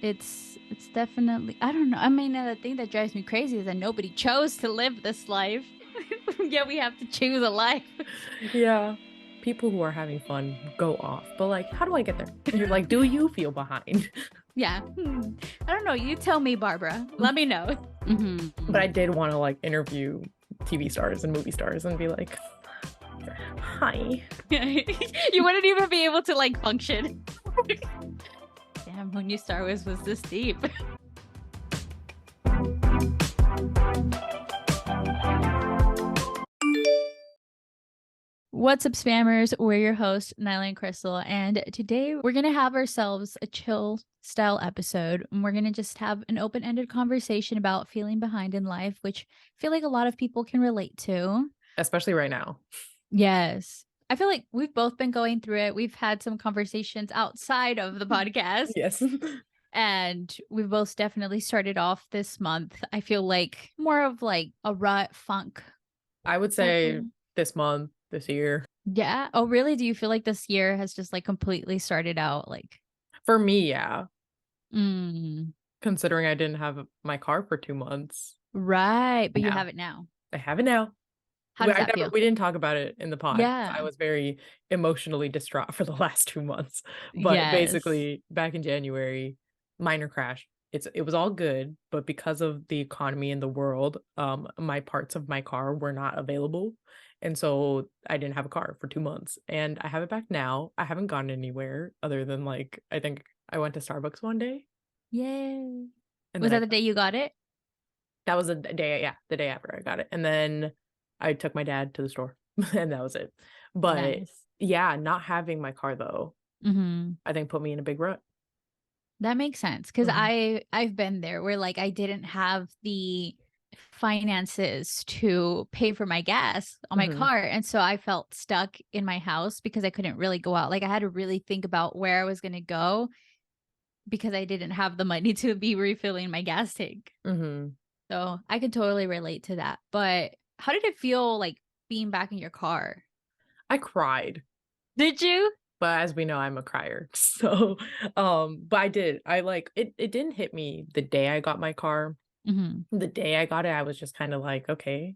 It's definitely, I don't know. I mean, the thing that drives me crazy is that nobody chose to live this life. Yeah, we have to choose a life. Yeah. People who are having fun go off, but like, how do I get there? You're like, do you feel behind? Yeah. I don't know. You tell me, Barbara. Let me know. But I Hmm. did want to like interview TV stars and movie stars and be like, hi. You wouldn't even be able to like function. Damn, who knew Star Wars was this deep? What's up, spammers? We're your hosts, Nyla and Crystal, and today we're gonna have ourselves a chill style episode. And we're gonna just have an open-ended conversation about feeling behind in life, which I feel like a lot of people can relate to. Especially right now. Yes. I feel like we've both been going through it. We've had some conversations outside of the podcast, Yes. and we've both definitely started off this month. I feel like more of like a rut funk I would type say of. this month, this year. Yeah. Oh, really? Do you feel like this year has just like completely started out like, For me, yeah. mm, Considering I didn't have my car for 2 months. right? But you Yeah. have it now. I have it now. How does that feel? We didn't talk about it in the pod because I Yeah. was very emotionally distraught for the last 2 months. But Yes. basically, back in January, minor crash. It was all good, but because of the economy in the world, my parts of my car were not available. And so I didn't have a car for 2 months. And I have it back now. I haven't gone anywhere other than like I think I went to Starbucks one day Yay. and Was then that the day you got it? that was the day, yeah, the day after I got it. And then I took my dad to the store and that was it. But Nice. yeah, not having my car though, Hmm. I think put me in a big rut. That makes sense because Hmm. I've been there where like I didn't have the finances to pay for my gas on my Hmm. car, and so I felt stuck in my house because I couldn't really go out. Like I had to really think about where I was going to go because I didn't have the money to be refilling my gas tank. Hmm. So I could totally relate to that. But how did it feel like being back in your car? I cried, Did you? but as we know, I'm a crier. So, but I did. I like it. It didn't hit me the day I got my car. Hmm. The day I got it, I was just kind of like, okay,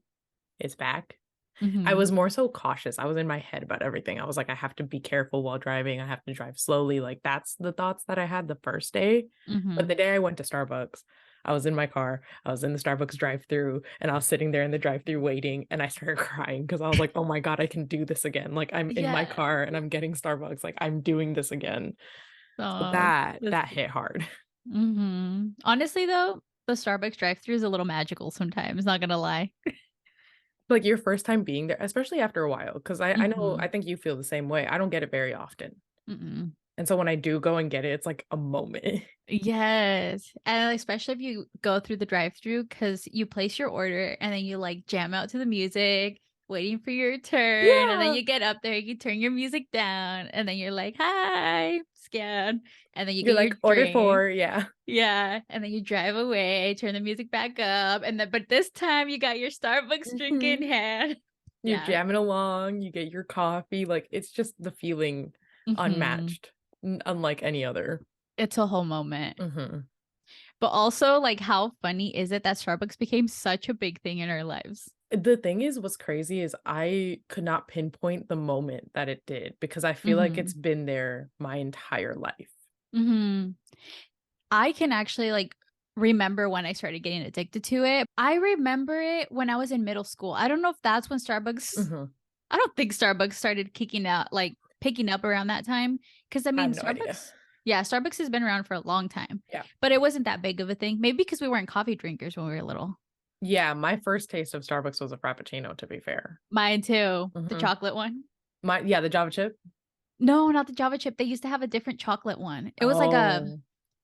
it's back. I Hmm. was more so cautious. I was in my head about everything. I was like, I have to be careful while driving. I have to drive slowly. Like that's the thoughts that I had the first day. But Hmm. the day I went to Starbucks, I was in my car. I was in the Starbucks drive-through and I was sitting there in the drive-through waiting and I started crying because I was like, "Oh my God, I can do this again. Like I'm in my Yeah. car and I'm getting Starbucks. Like I'm doing this again." So Oh, that that's that hit hard. Honestly, though, the Starbucks drive-through is a little magical sometimes, not gonna lie. Like your first time being there, especially after a while, because I know I Hmm. think you feel the same way. I don't get it very often. Mm-mm. And so when I do go and get it, it's like a moment. Yes. And especially if you go through the drive-through because you place your order and then you like jam out to the music, waiting for your turn. And then Yeah. you get up there, you turn your music down, and then you're like, hi, scan. And then you You're get your like, order drink. for, yeah. Yeah. And then you drive away, turn the music back up. And then, but this time you got your Starbucks drink in Hmm. hand. You're Yeah. jamming along, you get your coffee. Like, it's just the feeling Hmm. unmatched, unlike any other. It's a whole moment. Hmm. But also, like, how funny is it that Starbucks became such a big thing in our lives? The thing is, what's crazy is I could not pinpoint the moment that it did because I feel like Hmm. it's been there my entire life. Hmm. I can actually like remember when I started getting addicted to it. I remember it when I was in middle school. I don't know if that's when Starbucks, Hmm. I don't think Starbucks started kicking out, like picking up around that time. Cause I I mean, have no idea. Starbucks, yeah, Starbucks has been around for a long time, Yeah. but it wasn't that big of a thing. Maybe because we weren't coffee drinkers when we were little. Yeah, my first taste of Starbucks was a Frappuccino, to be fair. Mine too, the Hmm. chocolate one. Yeah, the Java chip. No, not the Java chip. They used to have a different chocolate one. It was like a, Oh.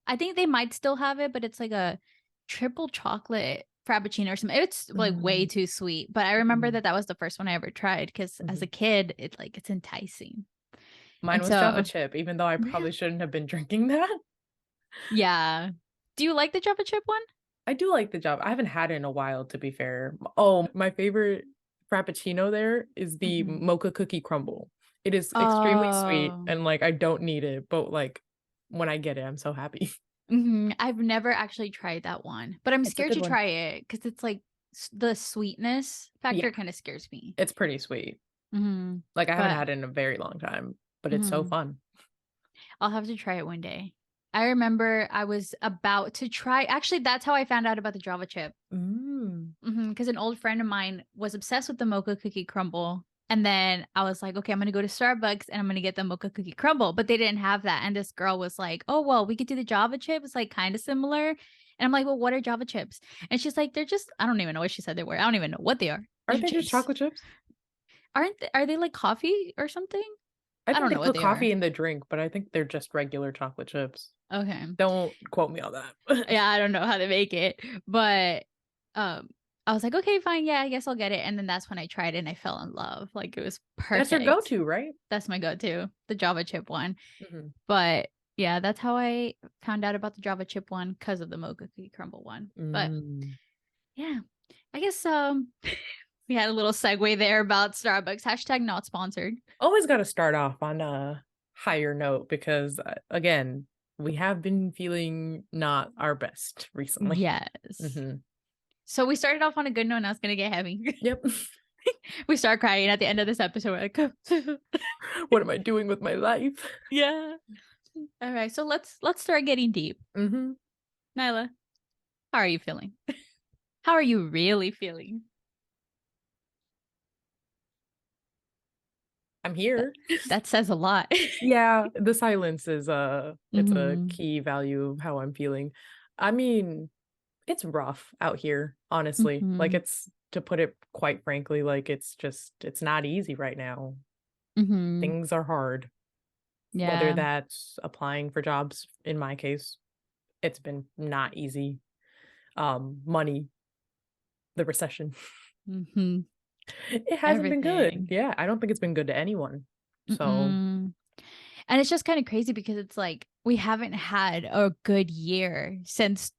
I think they might still have it, but it's like a triple chocolate frappuccino or something. It's like way Mm-hmm. too sweet. But I remember that that was the first one I ever tried because as Hmm. a kid, it's enticing. Mine And was Java so, chip, even though I yeah, probably shouldn't have been drinking that. yeah. Do you like the Java chip one? I do like the Java. I haven't had it in a while, to be fair. Oh, my favorite Frappuccino there is the Hmm. mocha cookie crumble. It is extremely sweet Oh, and like I don't need it, but like when I get it, I'm so happy. I've never actually tried that one, but I'm It's a scared good to one. try it because it's like the sweetness Yeah, factor kind of scares me. it's pretty sweet. Mhm. Like, I haven't But had it in a very long time, but it's so mhm, fun. I'll have to try it one day. I remember I was about to try actually, that's how I found out about the Java chip. Mm. Because an old friend of mine was obsessed with the mocha cookie crumble, and then I was like, "Okay, I'm gonna go to Starbucks and I'm gonna get the mocha cookie crumble," but they didn't have that, and this girl was like, "Oh, well, we could do the Java chip, it's, like, kinda similar," and I'm like, "Well, what are Java chips?" And she's like, "They're just" I don't even know what she said they were, I don't even know what they are. Aren't They're they just chips. chocolate chips? Are they like coffee or something? I I think don't they know what put they are. coffee in the drink, but I think they're just regular chocolate chips. Okay. Don't quote me on that. Yeah, I don't know how to make it, but, um, I was like, "Okay, fine, yeah, I guess I'll get it," and then that's when I tried it and I fell in love, like, it was That's your perfect. go-to, right? That's my go-to, the Java chip one, Mhm. but, yeah, that's how I found out about the Java chip one because of the mocha cookie crumble one, but, Mm. yeah, I guess, we had a little segue there about Starbucks, hashtag not sponsored. Always gotta start off on a higher note because, again, we have been feeling not our best recently. Yes. Mhm. So we started off on a good note, now it's gonna get heavy. Yep. We start crying at the end of this episode, we're like, What am I doing with my life? yeah. All right, so let's start getting deep. Mhm. Nyla, how are you feeling? How are you really feeling? I'm That, here. that says a lot. Yeah, the silence is, it's a Mhm. key value of how I'm feeling. I mean, it's rough out here, honestly. Like, Mhm. it's to put it quite frankly, like, it's not easy right now. Mhm. Things are hard, whether Yeah. that's applying for jobs, in my case, it's been not easy. Money, the recession, Mhm. it hasn't been good. Everything. Yeah, I don't think it's been good to anyone. So, Mm-mm. And it's just kind of crazy because it's like we haven't had a good year since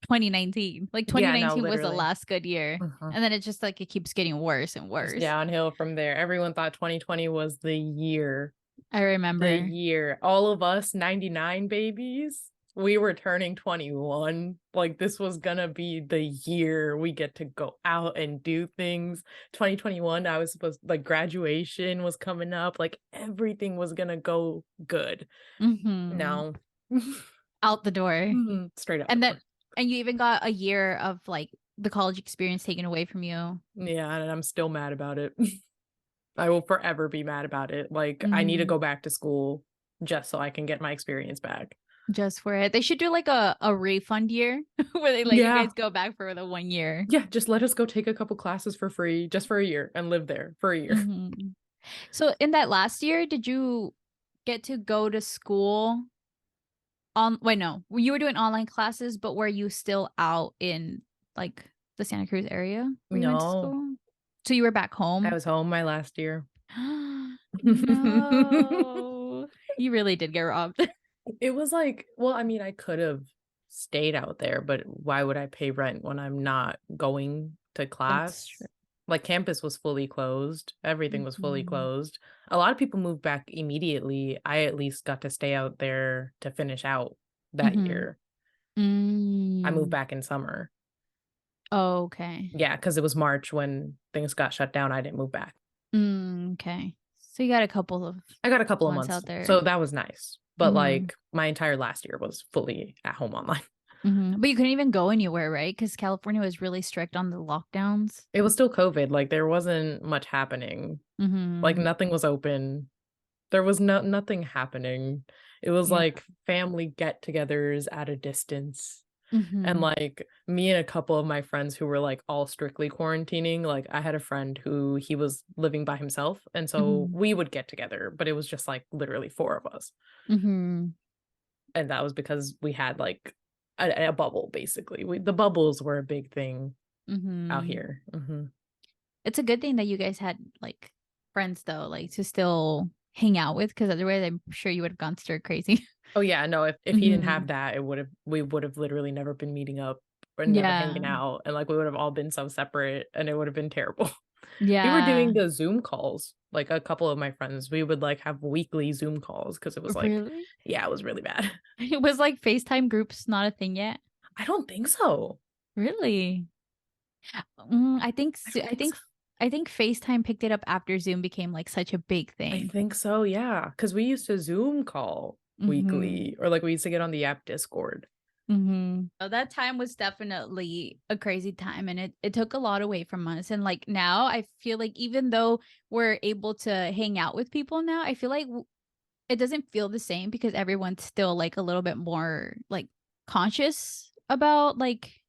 2019. Like yeah, no, 2019 was the literally. last good year. Mhm. And then it's just like it keeps getting worse and Just worse. downhill from there. Everyone thought 2020 was the year. I The remember. year. All of us 99 babies, we were turning 21. Like, this was gonna be the year we get to go out and do things. 2021, I was supposed like, graduation was coming up, like, everything was gonna go good. Mhm. No. Out the door. Mhm, straight out the And then door. and you even got a year of like the college experience taken away from you. Yeah, and I'm still mad about it. I will forever be mad about it. Like, I need to Mhm. go back to school just so I can get my experience back. Just for it. They should do like a refund year where they let you Yeah. guys go back for the 1 year. Yeah, just let us go take a couple classes for free just for a year and live there for a year. Mhm. So in that last year, did you get to go to school on wait, no. You were doing online classes, but were you still out in like the Santa Cruz area where you went to No, school? So you were back I home? was home my last year. No. You really did get robbed. It was like, well, I mean, I could have stayed out there, but why would I pay rent when I'm not going to That's true. class? Like, campus was fully closed, everything was fully Mhm. closed. A lot of people moved back immediately. I at least got to stay out there to finish out that Mhm. year. I moved Mm. back in summer. Okay. Yeah, because it was March when things got shut down, I didn't move back. Okay. So you got a couple of I got a couple of months months, out there. so that was nice, but, Mhm. like, my entire last year was fully at home online. Mhm. But you couldn't even go anywhere, right? Because California was really strict on the lockdowns. It was still COVID, like, there wasn't much happening, like, Mhm. nothing was open. There was nothing happening. It was, Yeah. like, family get-togethers at a distance, and, Mhm. like, me and a couple of my friends who were, like, all strictly quarantining, like, I had a friend who he was living by himself, and so Mhm. we would get together, but it was just, like, literally 4 of us. Mhm. And that was because we had, like, a bubble, basically. The bubbles were a big thing out Mhm. here. Mhm. It's a good thing that you guys had like friends though, like to still hang out with, because otherwise I'm sure you would have gone stir crazy. Oh, yeah, no, if he didn't have Mhm. that, we would've literally never been meeting up or never hanging Yeah. out, and, like, we would've all been so separate, and it would've been terrible. We were Yeah. doing the Zoom calls, like, a couple of my friends, we would, like, have weekly Zoom calls because it was, like Really? yeah, it was really bad. It was like FaceTime groups not a thing yet? I don't think so. Really? I think I so don't think so. I think FaceTime picked it up after Zoom became, like, such a big I thing. think so, yeah, because we used to Zoom call Mhm. weekly, or, like, we used to get on the app Discord. Mhm. Oh, that time was definitely a crazy time, and it took a lot away from us, and, like, now I feel like even though we're able to hang out with people now, I feel like it doesn't feel the same because everyone's still, like, a little bit more, like, conscious about, like,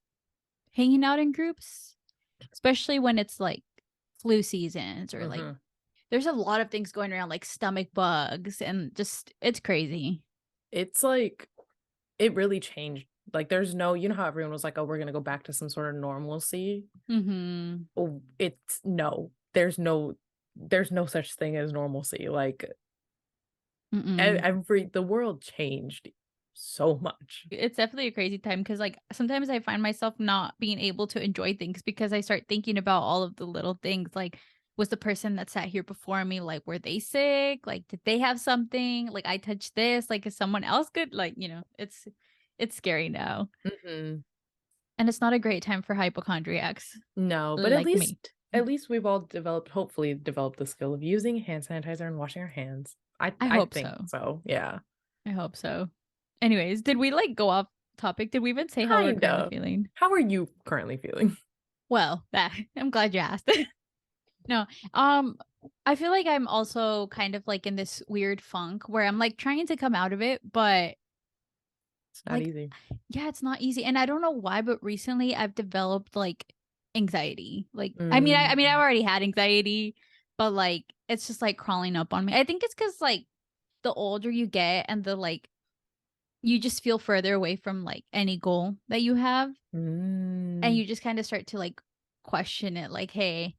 hanging out in groups, especially when it's, like, flu seasons or, like, Mhm. there's a lot of things going around, like stomach bugs and just it's crazy. It's like it really changed, like, there's no you know how everyone was like, "Oh, we're gonna go back to some sort of normalcy?" Mhm. Oh, it's no. There's no such thing as normalcy, like, Mm-mm. the world changed so much. It's definitely a crazy time because, like, sometimes I find myself not being able to enjoy things because I start thinking about all of the little things, like, was the person that sat here before me, like, were they sick? Like, did they have something? Like, I touched this, like, is someone else good? Like, it's scary now, Mhm. and it's not a great time for hypochondriacs No, but like me. at least we've all hopefully developed the skill of using hand sanitizer and washing our hands. I I hope think so. so, yeah. I hope so. Anyways, did we, like, go off topic? Did we even say how we're currently Kinda. feeling? How are you currently feeling? Well, that I'm glad you asked. No, um, I feel like I'm also kind of, like, in this weird funk where I'm, like, trying to come out of it, but, It's not like, easy. yeah, it's not easy, and I don't know why, but recently I've developed, like, anxiety. Like, I mean, I Mm. already had anxiety, but, like, it's just, like, crawling up on me. I think it's because like, the older you get and the, like, you just feel further away from, like, any goal that you have, and Mm. you just kinda start to, like, question it, like, "Hey,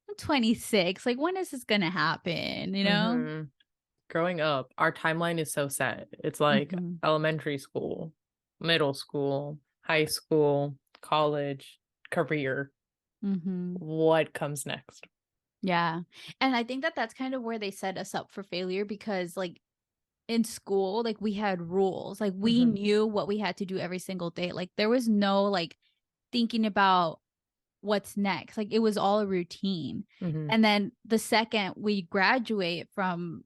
I'm 26, like, when is this gonna happen?" You know? Mhm. Growing up, our timeline is so set. It's like Mhm, elementary school, middle school, high school, college, career. mhm. What comes next? Yeah, and I think that that's kind of where they set us up for failure because, like, in school, like, we had rules, like, we Mhm. knew what we had to do every single day, like, there was no, like, thinking about what's next, like, it was all a routine, Mhm. and then the second we graduate from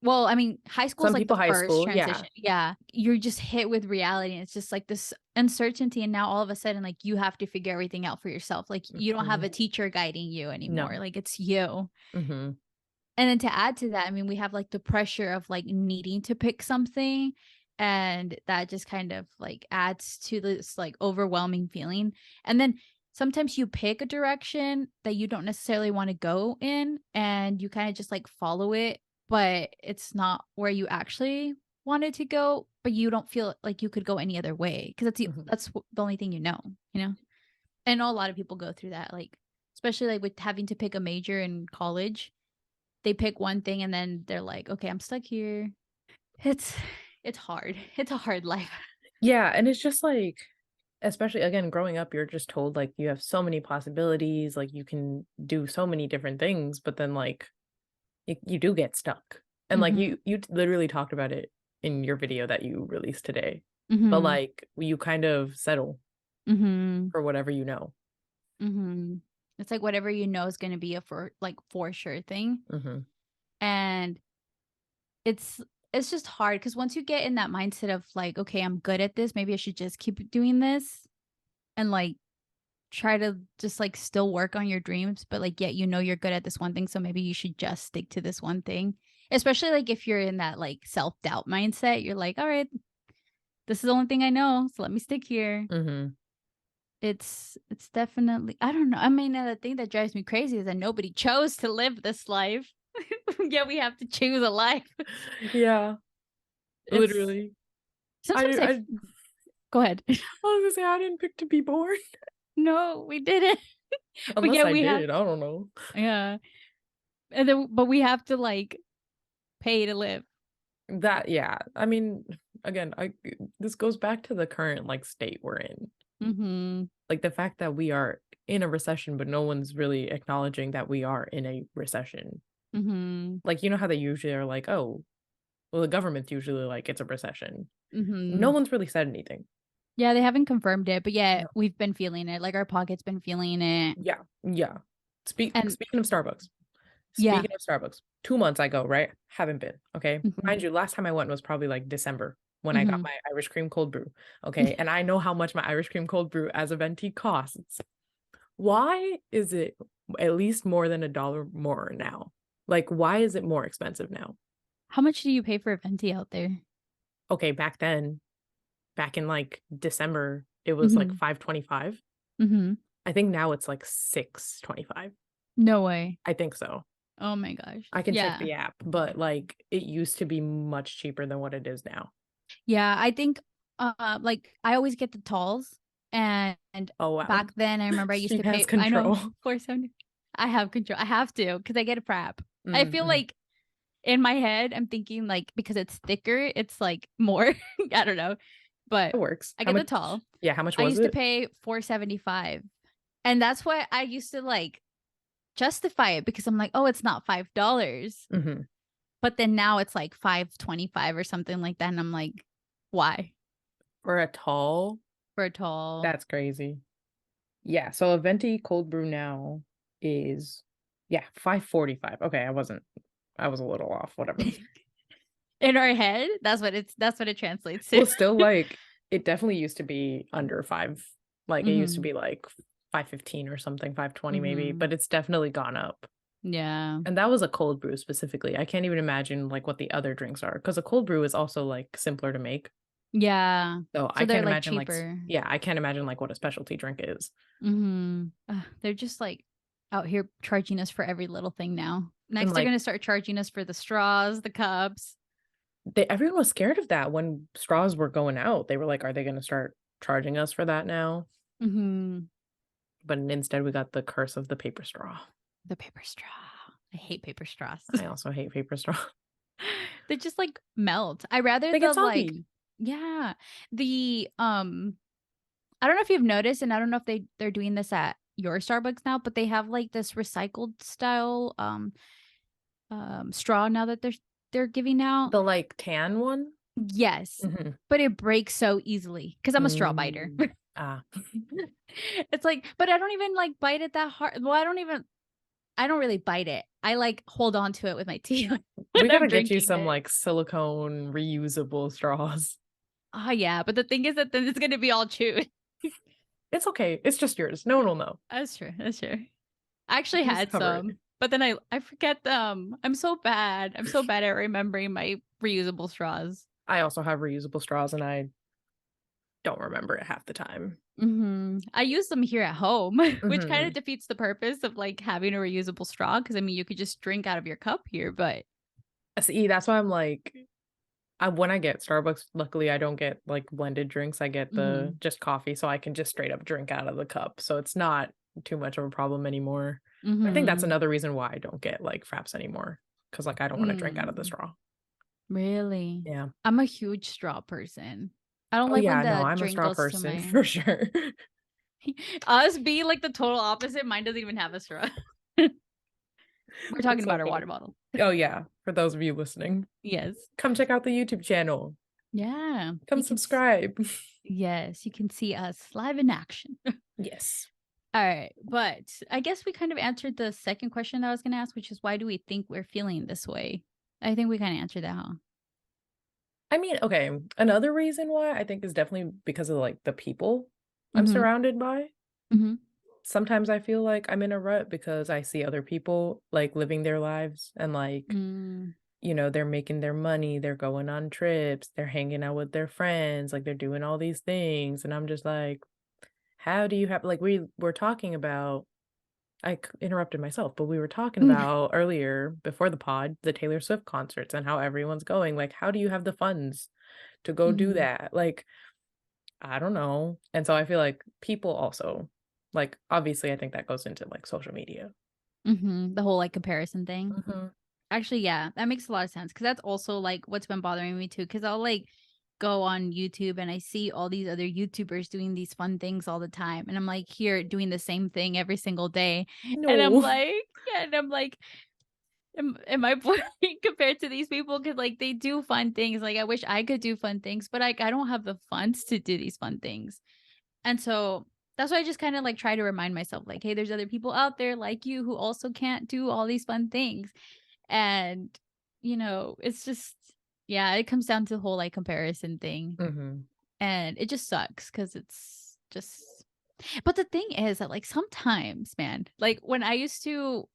well, I mean, high school is Some like the people high first school, yeah. transition. Yeah. You're just hit with reality, and it's just like this uncertainty, and now all of a sudden, like, you have to figure everything out for yourself. Like, you don't have Mhm. a teacher guiding you anymore. No. Like, it's you. Mhm. And then to add to that, I mean, we have, like, the pressure of, like, needing to pick something, and that just kind of, like, adds to this, like, overwhelming feeling. And then sometimes you pick a direction that you don't necessarily wanna go in, and you kinda just, like, follow it, but it's not where you actually wanted to go, but you don't feel like you could go any other way because Mhm. the only thing you know, you know? I know a lot of people go through that, like, especially, like, with having to pick a major in college. They pick one thing and then they're like, "Okay, I'm stuck here." It's it's hard. It's a hard life. Yeah, and it's just like especially again, growing up, you're just told, like, you have so many possibilities, like, you can do so many different things, but then, like, you do get stuck. And, like, Mhm. you literally talked about it in your video that you released today. But, Mhm. like, you kind of settle Mhm. for whatever you know. Mhm. It's like whatever you know is gonna be a for sure thing, Mhm. and it's it's just hard because once you get in that mindset of like, "Okay, I'm good at this, maybe I should just keep doing this," and, like, try to just, like, still work on your dreams, but, like, yet you know you're good at this one thing, so maybe you should just stick to this one thing. Especially, like, if you're in that, like, self-doubt mindset, you're like, "Alright, this is the only thing I know, so let me stick here." Mhm. It's definitely I don't know, I mean, the thing that drives me crazy is that nobody chose to live this life, yet we have to choose a life. Yeah, It's literally. sometimes I go ahead. was gonna say I didn't pick to be born. No, we didn't, but Unless yet I we have did, I don't know. yeah, and then but we have to, like, pay to live. That yeah, I mean, again, this goes back to the current, like, state we're in. Mm-hmm. Like the fact that we are in a recession, but no one's really acknowledging that we are in a recession. Mm-hmm. Like, you know how they usually are like, oh, well, the government's usually like, it's a recession. No Mm-hmm. one's really said anything. Yeah, they haven't confirmed it, but yeah, No. we've been feeling it. Like our pocket's been feeling it. Yeah. Yeah. And Speaking of Starbucks, yeah. Speaking of Starbucks, 2 months I go, right? Haven't been. Okay. Mm-hmm. Mind you, last time I went was probably like December when I got Mm-hmm. my Irish cream cold brew. Okay. And I know how much my Irish cream cold brew as a venti costs. Why is it at least more than $1 more now? Like, why is it more expensive now? How much do you pay for a venti out there? Okay, back in like December, it was like Mm-hmm. $5.25. Mm-hmm. I think now it's like $6.25. No way. I think so. Oh my gosh. I can check Yeah. the app, but like it used to be much cheaper than what it is now. Yeah, I think like I always get the talls and Oh wow. back then I remember I used She to has pay I know control. 470. I have control. I have to because I get a frap. I feel Mm-hmm. like in my head I'm thinking like because it's thicker, it's like more. I don't know. But It works. I How get the much? tall. Yeah, how much I was used to it? pay 475. And that's why I used to like justify it because I'm like, oh, it's not $5. Mm-hmm. But then now it's like 525 or something like that. And I'm like, why? For a tall, For a tall. that's crazy. Yeah, so a venti cold brew now is yeah, 5.45. Okay, I was a little off, whatever. In our head, that's what it translates to. Well, still like it definitely used to be under 5. Like it used to Hmm. be like 5.15 or something, 5.20 maybe, Hmm. but it's definitely gone up. Yeah. And that was a cold brew specifically. I can't even imagine like what the other drinks are because a cold brew is also like simpler to make. Yeah. So I So they're can't like imagine cheaper. yeah, I can't imagine like what a specialty drink is. Hmm. They're just like out here charging us for every little thing now. And Next, they're like gonna start charging us for the straws, the cups. everyone was scared of that when straws were going out. They were like, are they going to start charging us for that now? Hmm. But instead, we got the curse of the paper straw. The paper straw. I hate paper straws. I also hate paper straw. They just like melt. I rather They get the like, soggy. yeah, the I don't know if you've noticed, and I don't know if they're doing this at your Starbucks now, but they have like this recycled style straw now that they're giving out. The like tan one. Yes, Hmm. but it breaks so easily because I'm a straw biter. Mm. Ah, It's like, but I don't even like bite it that hard. Well, I don't really bite it. I like hold on to it with my teeth we when gotta I'm get you drinking some it. like silicone reusable straws. Oh yeah, but the thing is that then it's gonna be all chewed. It's okay. It's just yours. No one will know. That's true. That's true. I actually Just had cover it. some, but then I forget them. I'm so bad. I'm so bad at remembering my reusable straws. I also have reusable straws, and I don't remember it half the time. I use them here at home, which kind Hmm. of defeats the purpose of like having a reusable straw. Because I mean, you could just drink out of your cup here, but See, that's why I'm like, when I get Starbucks, luckily I don't get like blended drinks. I get the mm-hmm, just coffee, so I can just straight up drink out of the cup. So it's not too much of a problem anymore. I think that's mm-hmm, another reason why I don't get like fraps anymore, because like I don't want to drink out of the mm, straw. really, Yeah. I'm a huge straw person. I don't Oh like when yeah, no, the I'm a drink straw goes to person my for sure. us being like the total opposite. Mine doesn't even have a straw. We're talking That's so about our funny. water bottle. Oh yeah, for those of you listening, Yes. come check out the YouTube channel. Yeah. Come subscribe. Yes, you can see us live in action. Yes. All right. But I guess we kind of answered the second question that I was going to ask, which is why do we think we're feeling this way? I think we kind of answered that, huh? I mean, okay, another reason why I think is definitely because of like the people I'm Mm-hmm. surrounded by. Mm-hmm. Sometimes I feel like I'm in a rut because I see other people like living their lives and like, Mm. they're making their money, they're going on trips, they're hanging out with their friends, like they're doing all these things. And I'm just like, how do you have like we were talking about interrupted myself, but we were talking about earlier before the pod, the Taylor Swift concerts and how everyone's going. Like, how do you have the funds to go do Mm-hmm. that? Like, I don't know. And so I feel like people also, like, obviously, I think that goes into like social media. Mm-hmm. The whole like comparison thing. Hmm. Actually, yeah, that makes a lot of sense because that's also like what's been bothering me too. Because I'll like go on YouTube and I see all these other YouTubers doing these fun things all the time. And I'm like here doing the same thing every single day. And I'm No. like, yeah, and I'm like, am I boring compared to these people? Cause like they do fun things. Like I wish I could do fun things, but like I don't have the funds to do these fun things. And so that's why I just kind of like try to remind myself, like, hey, there's other people out there like you who also can't do all these fun things. And, it's just, yeah, it comes down to the whole like comparison thing. Mhm. And it just sucks because it's just, but the thing is that like sometimes, man, like when I used to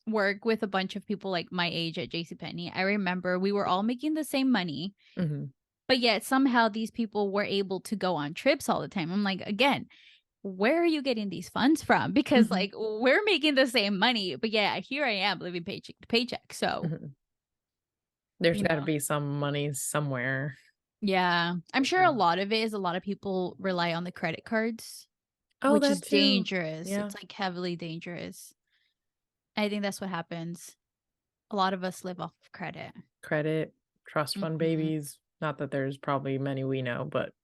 work with a bunch of people like my age at JCPenney, I remember we were all making the same money, Mhm. but yet somehow these people were able to go on trips all the time. I'm like, again, where are you getting these funds from? Because Mhm. like we're making the same money, but yeah, here I am living paycheck to paycheck. So, Mhm. There's you gotta know, be some money somewhere. yeah, I'm sure a Mhm. lot of it is a lot of people rely on the credit cards, Oh, which that is too. dangerous. Yeah. It's like heavily dangerous. I think that's what happens. A lot of us live off of credit. Credit, trust fund Mhm. babies. Not that there's probably many we know, but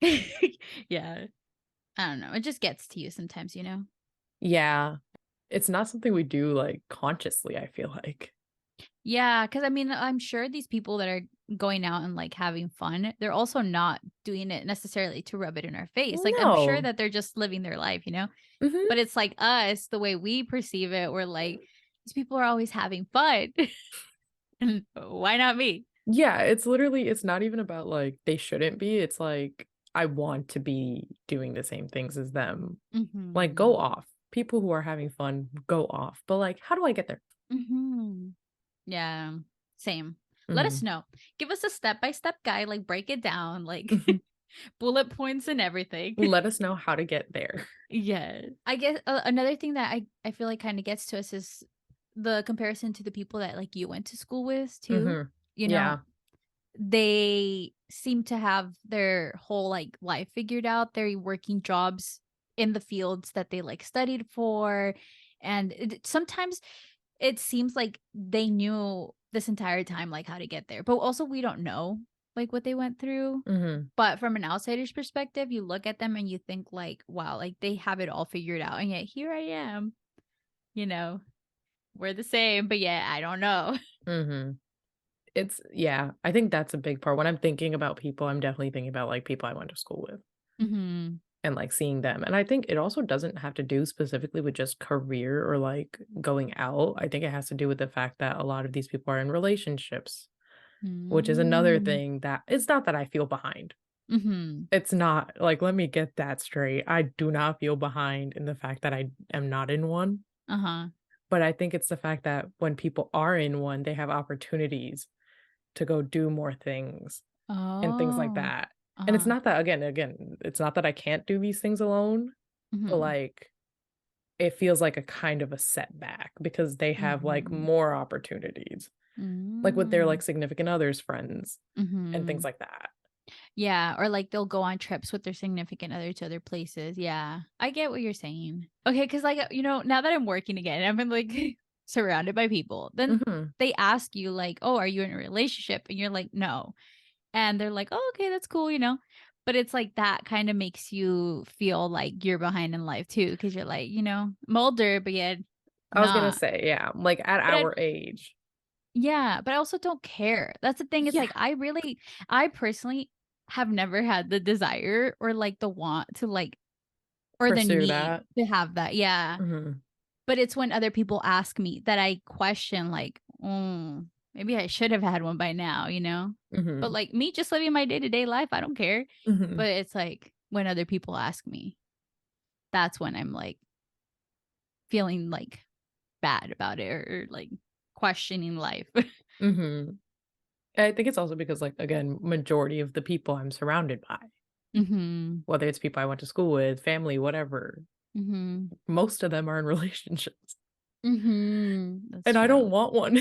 Yeah. I don't know. It just gets to you sometimes, you know? yeah, it's not something we do, like, consciously, I feel like. Yeah, because I mean, I'm sure these people that are going out and like having fun, they're also not doing it necessarily to rub it in our face. Like, I'm sure No. that they're just living their life, you know? Mhm. But it's like us, the way we perceive it, we're like, these people are always having fun. And why not me? Yeah, it's not even about, like, they shouldn't be, it's like, I want to be doing the same things as them. Like, go Hmm. off. People who are having fun, go off. But, like, how do I get there? Hmm. Yeah, same. Let us Mhm. know. Give us a step-by-step guide, like break it down, like Mhm. bullet points and everything. Let us know how to get there. Yeah. I guess another thing that I feel like kind of gets to us is the comparison to the people that like you went to school with too. Mhm. You know, Yeah. they seem to have their whole like life figured out. They're working jobs in the fields that they like studied for. And sometimes it seems like they knew this entire time like how to get there. But also we don't know like what they went through. Mhm. But from an outsider's perspective, you look at them and you think like, wow, like they have it all figured out. And yet here I am, you know, we're the same, but yet I don't know. Mhm. It's yeah, I think that's a big part. When I'm thinking about people, I'm definitely thinking about, like, people I went to school with Mhm. and, like, seeing them, and I think it also doesn't have to do specifically with just career or, like, going out. I think it has to do with the fact that a lot of these people are in relationships, which is another Mm. thing that it's not that I feel behind. Mhm. It's not like, let me get that straight. I do not feel behind in the fact that I am not in one, Uh-huh. but I think it's the fact that when people are in one, they have opportunities to go do more things and things like Oh. that. And it's Uh-huh. not that again, it's not that I can't do these things alone, but, Mhm. like, it feels like a kind of a setback because they have, like, Mhm. more opportunities, like, with their, Mm. like, significant others, friends, and things Mhm. like that. Yeah, or like they'll go on trips with their significant other to other places. Yeah. I get what you're saying. Okay, cuz like now that I'm working again, I've been like surrounded by people. Then Mhm, they ask you like, "Oh, are you in a relationship?" And you're like, "No." And they're like, "Oh, okay, that's cool." But it's like that kind of makes you feel like you're behind in life too cuz you're like, I'm older, but yet I was gonna not. say, yeah, like, at But I our age. yeah, but I also don't care. That's the thing. It's Yeah. like I personally have never had the desire or like the want to like or the Pursue need that. to have that. Yeah. Mhm, But it's when other people ask me that I question like, maybe I should have had one by now. But mhm, like me just living my day-to-day life, I don't care. mhm, But it's like when other people ask me, that's when I'm like feeling like bad about it or like questioning life. mhm. And I think it's also because, like, again, majority of the people I'm surrounded by, Mhm. whether it's people I went to school with, family, whatever, Mhm. most of them are in relationships, Mhm. That's and I don't true. want one.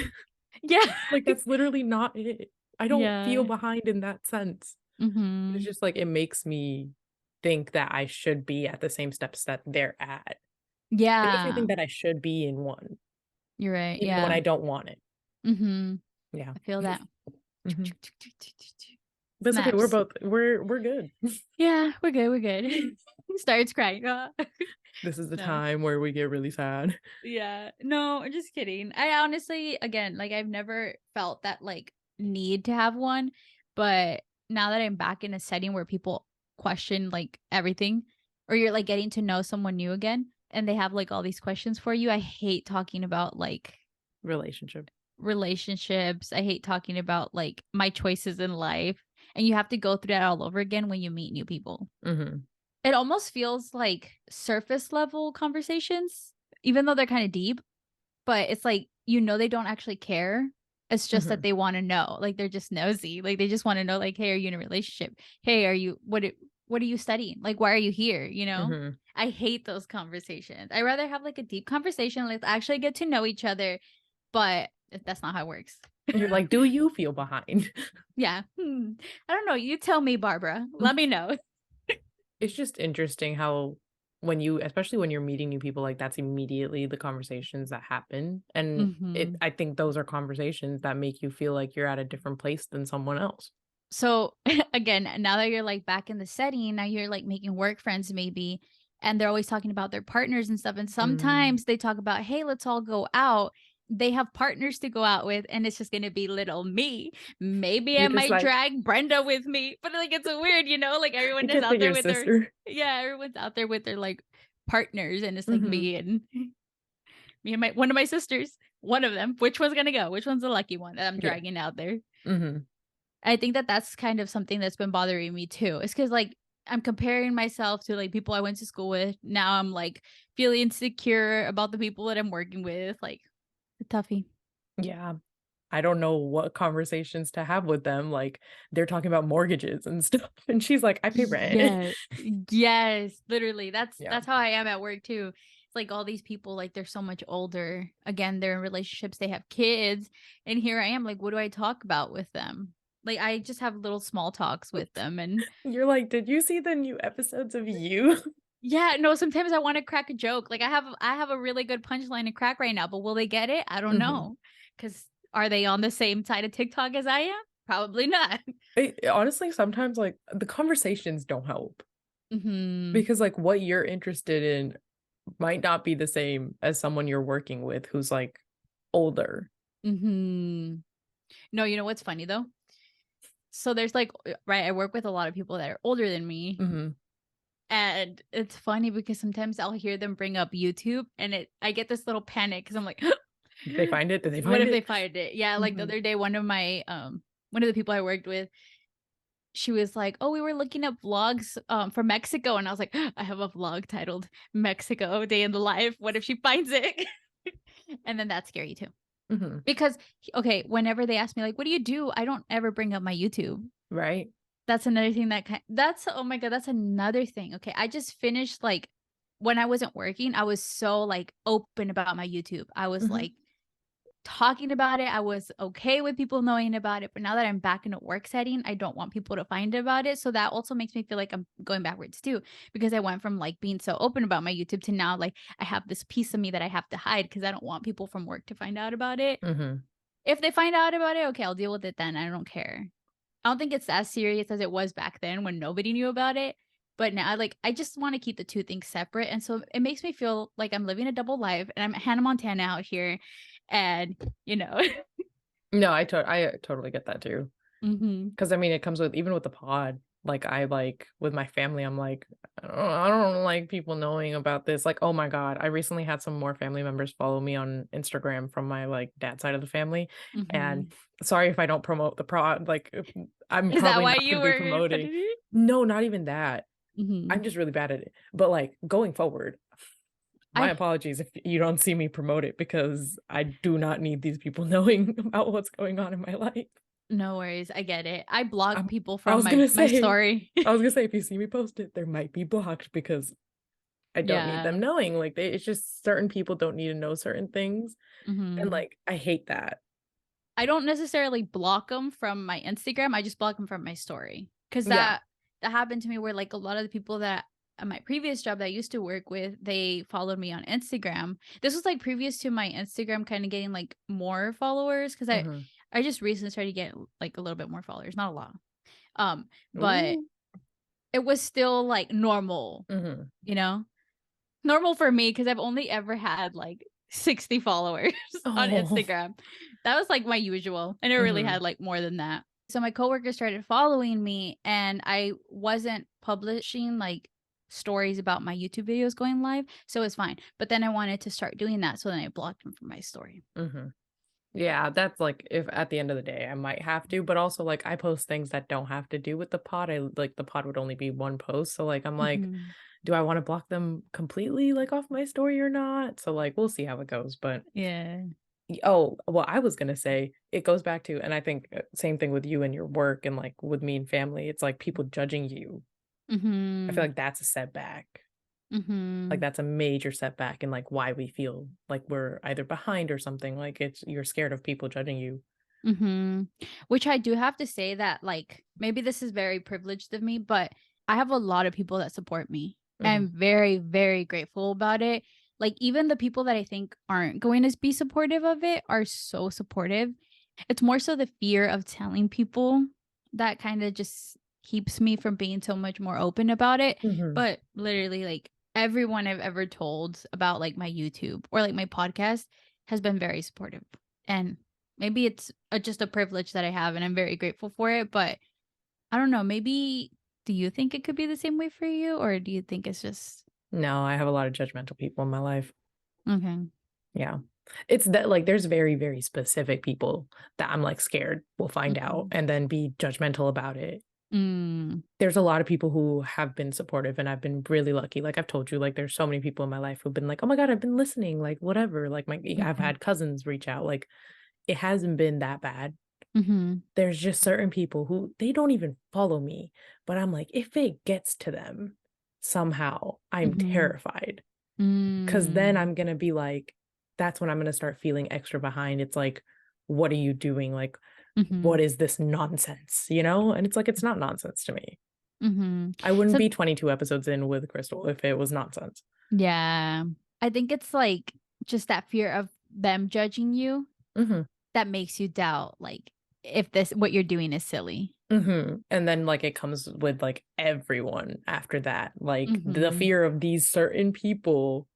Yeah. Like, that's literally not it. I don't feel Yeah. behind in that sense. It's Mhm. just, like, it makes me think that I should be at the same steps that they're at. It makes me Yeah. think that I should be in one, You're right. even when Yeah. I don't want it. Mhm. Yeah. I feel that. Mhm. That's okay. We're Snaps. both we're good. Yeah, we're good. We're good. Starts crying. This is the No. time where we get really sad. Yeah. No, I'm just kidding. I honestly, again, like I've never felt that like need to have one, but now that I'm back in a setting where people question like everything, or you're like getting to know someone new again and they have like all these questions for you, I hate talking about like Relationship. relationships. I hate talking about like my choices in life. And you have to go through that all over again when you meet new people. Mhm. It almost feels like surface level conversations, even though they're kind of deep, but it's like, they don't actually care. It's just that Mhm. they want to know. Like they're just nosy. Like they just want to know, like, hey, are you in a relationship? Hey, what are you studying? Like, why are you here? Mhm. I hate those conversations. I rather have like a deep conversation. Let's actually get to know each other, but that's not how it works. You're like, "Do you feel behind?" Yeah. I don't know. You tell me, Barbara. Let me know. It's just interesting how when you especially when you're meeting new people, like, that's immediately the conversations that happen, and hmm I think those are conversations that make you feel like you're at a different place than someone else. So again, now that you're like back in the setting, now you're like making work friends maybe, and they're always talking about their partners and stuff. And Mm. sometimes they talk about, hey, let's all go out. They have partners to go out with, and it's just gonna be little me. Maybe I You're just might like, drag Brenda with me, but like it's a weird, like you everyone is can't out take there your with their sister. yeah, everyone's out there with their like partners, and it's like Mhm. me and my one of my sisters, one of them. Which one's gonna go? Which one's the lucky one that I'm Yeah. dragging out there? Mhm. I think that that's kind of something that's been bothering me too. It's because like I'm comparing myself to like people I went to school with. Now I'm like feeling insecure about the people that I'm working with. Like a toughie. Yeah. I don't know what conversations to have with them, like, they're talking about mortgages and stuff, and she's like, "I pay rent." Yeah. Yes. Literally. That's Yeah. that's how I am at work too. It's like all these people, like they're so much older. Again, they're in relationships, they have kids. And here I am, like, what do I talk about with them? Like I just have little small talks with them and You're like, "Did you see the new episodes of You?" yeah, no, sometimes I wanna crack a joke, like, I have a really good punchline to crack right now, but will they get it? I don't Mhm. know. Because are they on the same side of TikTok as I am? Probably not. Honestly, sometimes, like, the conversations don't help Mhm, because, like, what you're interested in might not be the same as someone you're working with who's, like, older. mhm. No, you know what's funny, though? So there's, like right, I work with a lot of people that are older than me, Mhm. and it's funny because sometimes I'll hear them bring up YouTube, and I get this little panic because 'cause I'm like, Did they find it? Did they "What find if they it? find it?" Yeah, like, the Mhm. other day, one of the people I worked with, she was like, "Oh, we were looking up vlogs from Mexico." And I was like, "I have a vlog titled Mexico Day in the Life. What if she finds it?" And then that's scary too. Mhm. Because okay, whenever they ask me like, "What do you do?" I don't ever bring up my YouTube. Right? That's another thing that's oh my god, that's another thing. Okay, I just finished like when I wasn't working, I was so like open about my YouTube. I was Mhm. like talking about it. I was okay with people knowing about it, but now that I'm back in a work setting, I don't want people to find about it. So that also makes me feel like I'm going backwards too, because I went from like being so open about my YouTube to now like I have this piece of me that I have to hide because I don't want people from work to find out about it. Mhm. If they find out about it, okay, I'll deal with it then. I don't care. I don't think it's as serious as it was back then when nobody knew about it. But now, like, I just want to keep the two things separate. And so it makes me feel like I'm living a double life and I'm Hannah Montana out here. And, you know, No, I totally get that too. hmm 'Cause, I mean, it comes with even with the pod, like, with my family, I'm like, I don't like people knowing about this." Like, oh my god, I recently had some more family members follow me on Instagram from my, like, dad's side of the family, and hmm sorry if I don't promote the pod, like, I'm Is that probably why not you gonna be were put promoting. it in? No, not even that. Hmm I'm just really bad at it, but, like, going forward, my I, apologies if you don't see me promote it because I do not need these people knowing about what's going on in my life. no worries. I get it. I block I'm people I from was my, gonna my say story. I was gonna say if you see me post it, there might be blocked because I don't need Yeah. them knowing, like, it's just certain people don't need to know certain things, and, hmm like, I hate that. I don't necessarily block them from my Instagram, I just block them from my story. Because Yeah. that happened to me where, like, a lot of the people that at my previous job that I used to work with, they followed me on Instagram. This was, like, previous to my Instagram kinda getting, like, more followers because I Mhm. I just recently started getting, like, a little bit more followers, not a lot. But Ooh. it was still like normal, Mhm. you know? Normal for me because I've only ever had like 60 followers on Oh. Instagram. That was like my usual. I never really Mhm. had like more than that. So my coworkers started following me and I wasn't publishing like stories about my YouTube videos going live. So it's fine. But then I wanted to start doing that. So then I blocked them from my story. Mhm. Yeah, that's like if at the end of the day I might have to, but also like I post things that don't have to do with the pod. I like the pod would only be one post. So like I'm like, Hmm. do I want to block them completely like off my story or not? So like we'll see how it goes. But Yeah. oh, well, I was gonna say it goes back to, and I think same thing with you and your work and like with me and family. It's like people judging you. I feel Hmm. like that's a setback. Like Hmm. that's a major setback in like why we feel like we're either behind or something. Like it's you're scared of people judging you. Hmm. Which I do have to say that, like, maybe this is very privileged of me, but I have a lot of people that support me. Mhm. I'm very, very grateful about it. Like, even the people that I think aren't going to be supportive of it are so supportive. It's more so the fear of telling people that kind of just keeps me from being so much more open about it. Mhm. But literally, like, everyone I've ever told about like my YouTube or like my podcast has been very supportive. And maybe it's just a privilege that I have and I'm very grateful for it, but I don't know, maybe do you think it could be the same way for you or do you think it's just No, I have a lot of judgmental people in my life. okay. Yeah. It's that like there's very, very specific people that I'm like scared will find out Mhm. and then be judgmental about it. Mm. There's a lot of people who have been supportive and I've been really lucky. Like I've told you, like there's so many people in my life who've been like, "Oh my God, I've been listening." Like whatever. Like my I've Mhm. had cousins reach out. Like it hasn't been that bad. Mhm. There's just certain people who they don't even follow me, but I'm like, if it gets to them somehow, I'm Mhm. terrified. 'Cause then Mm. I'm gonna be like that's when I'm gonna start feeling extra behind. It's like, "What are you doing? Like, what Mhm. is this nonsense?" You know? And it's like, it's not nonsense to me. Mhm. I wouldn't So be 22 episodes in with Crystal if it was nonsense. yeah. I think it's like just that fear of them judging you Mhm, that makes you doubt like if this what you're doing is silly. mhm, and then, like, it comes with, like, everyone after that. Like, the Mhm. fear of these certain people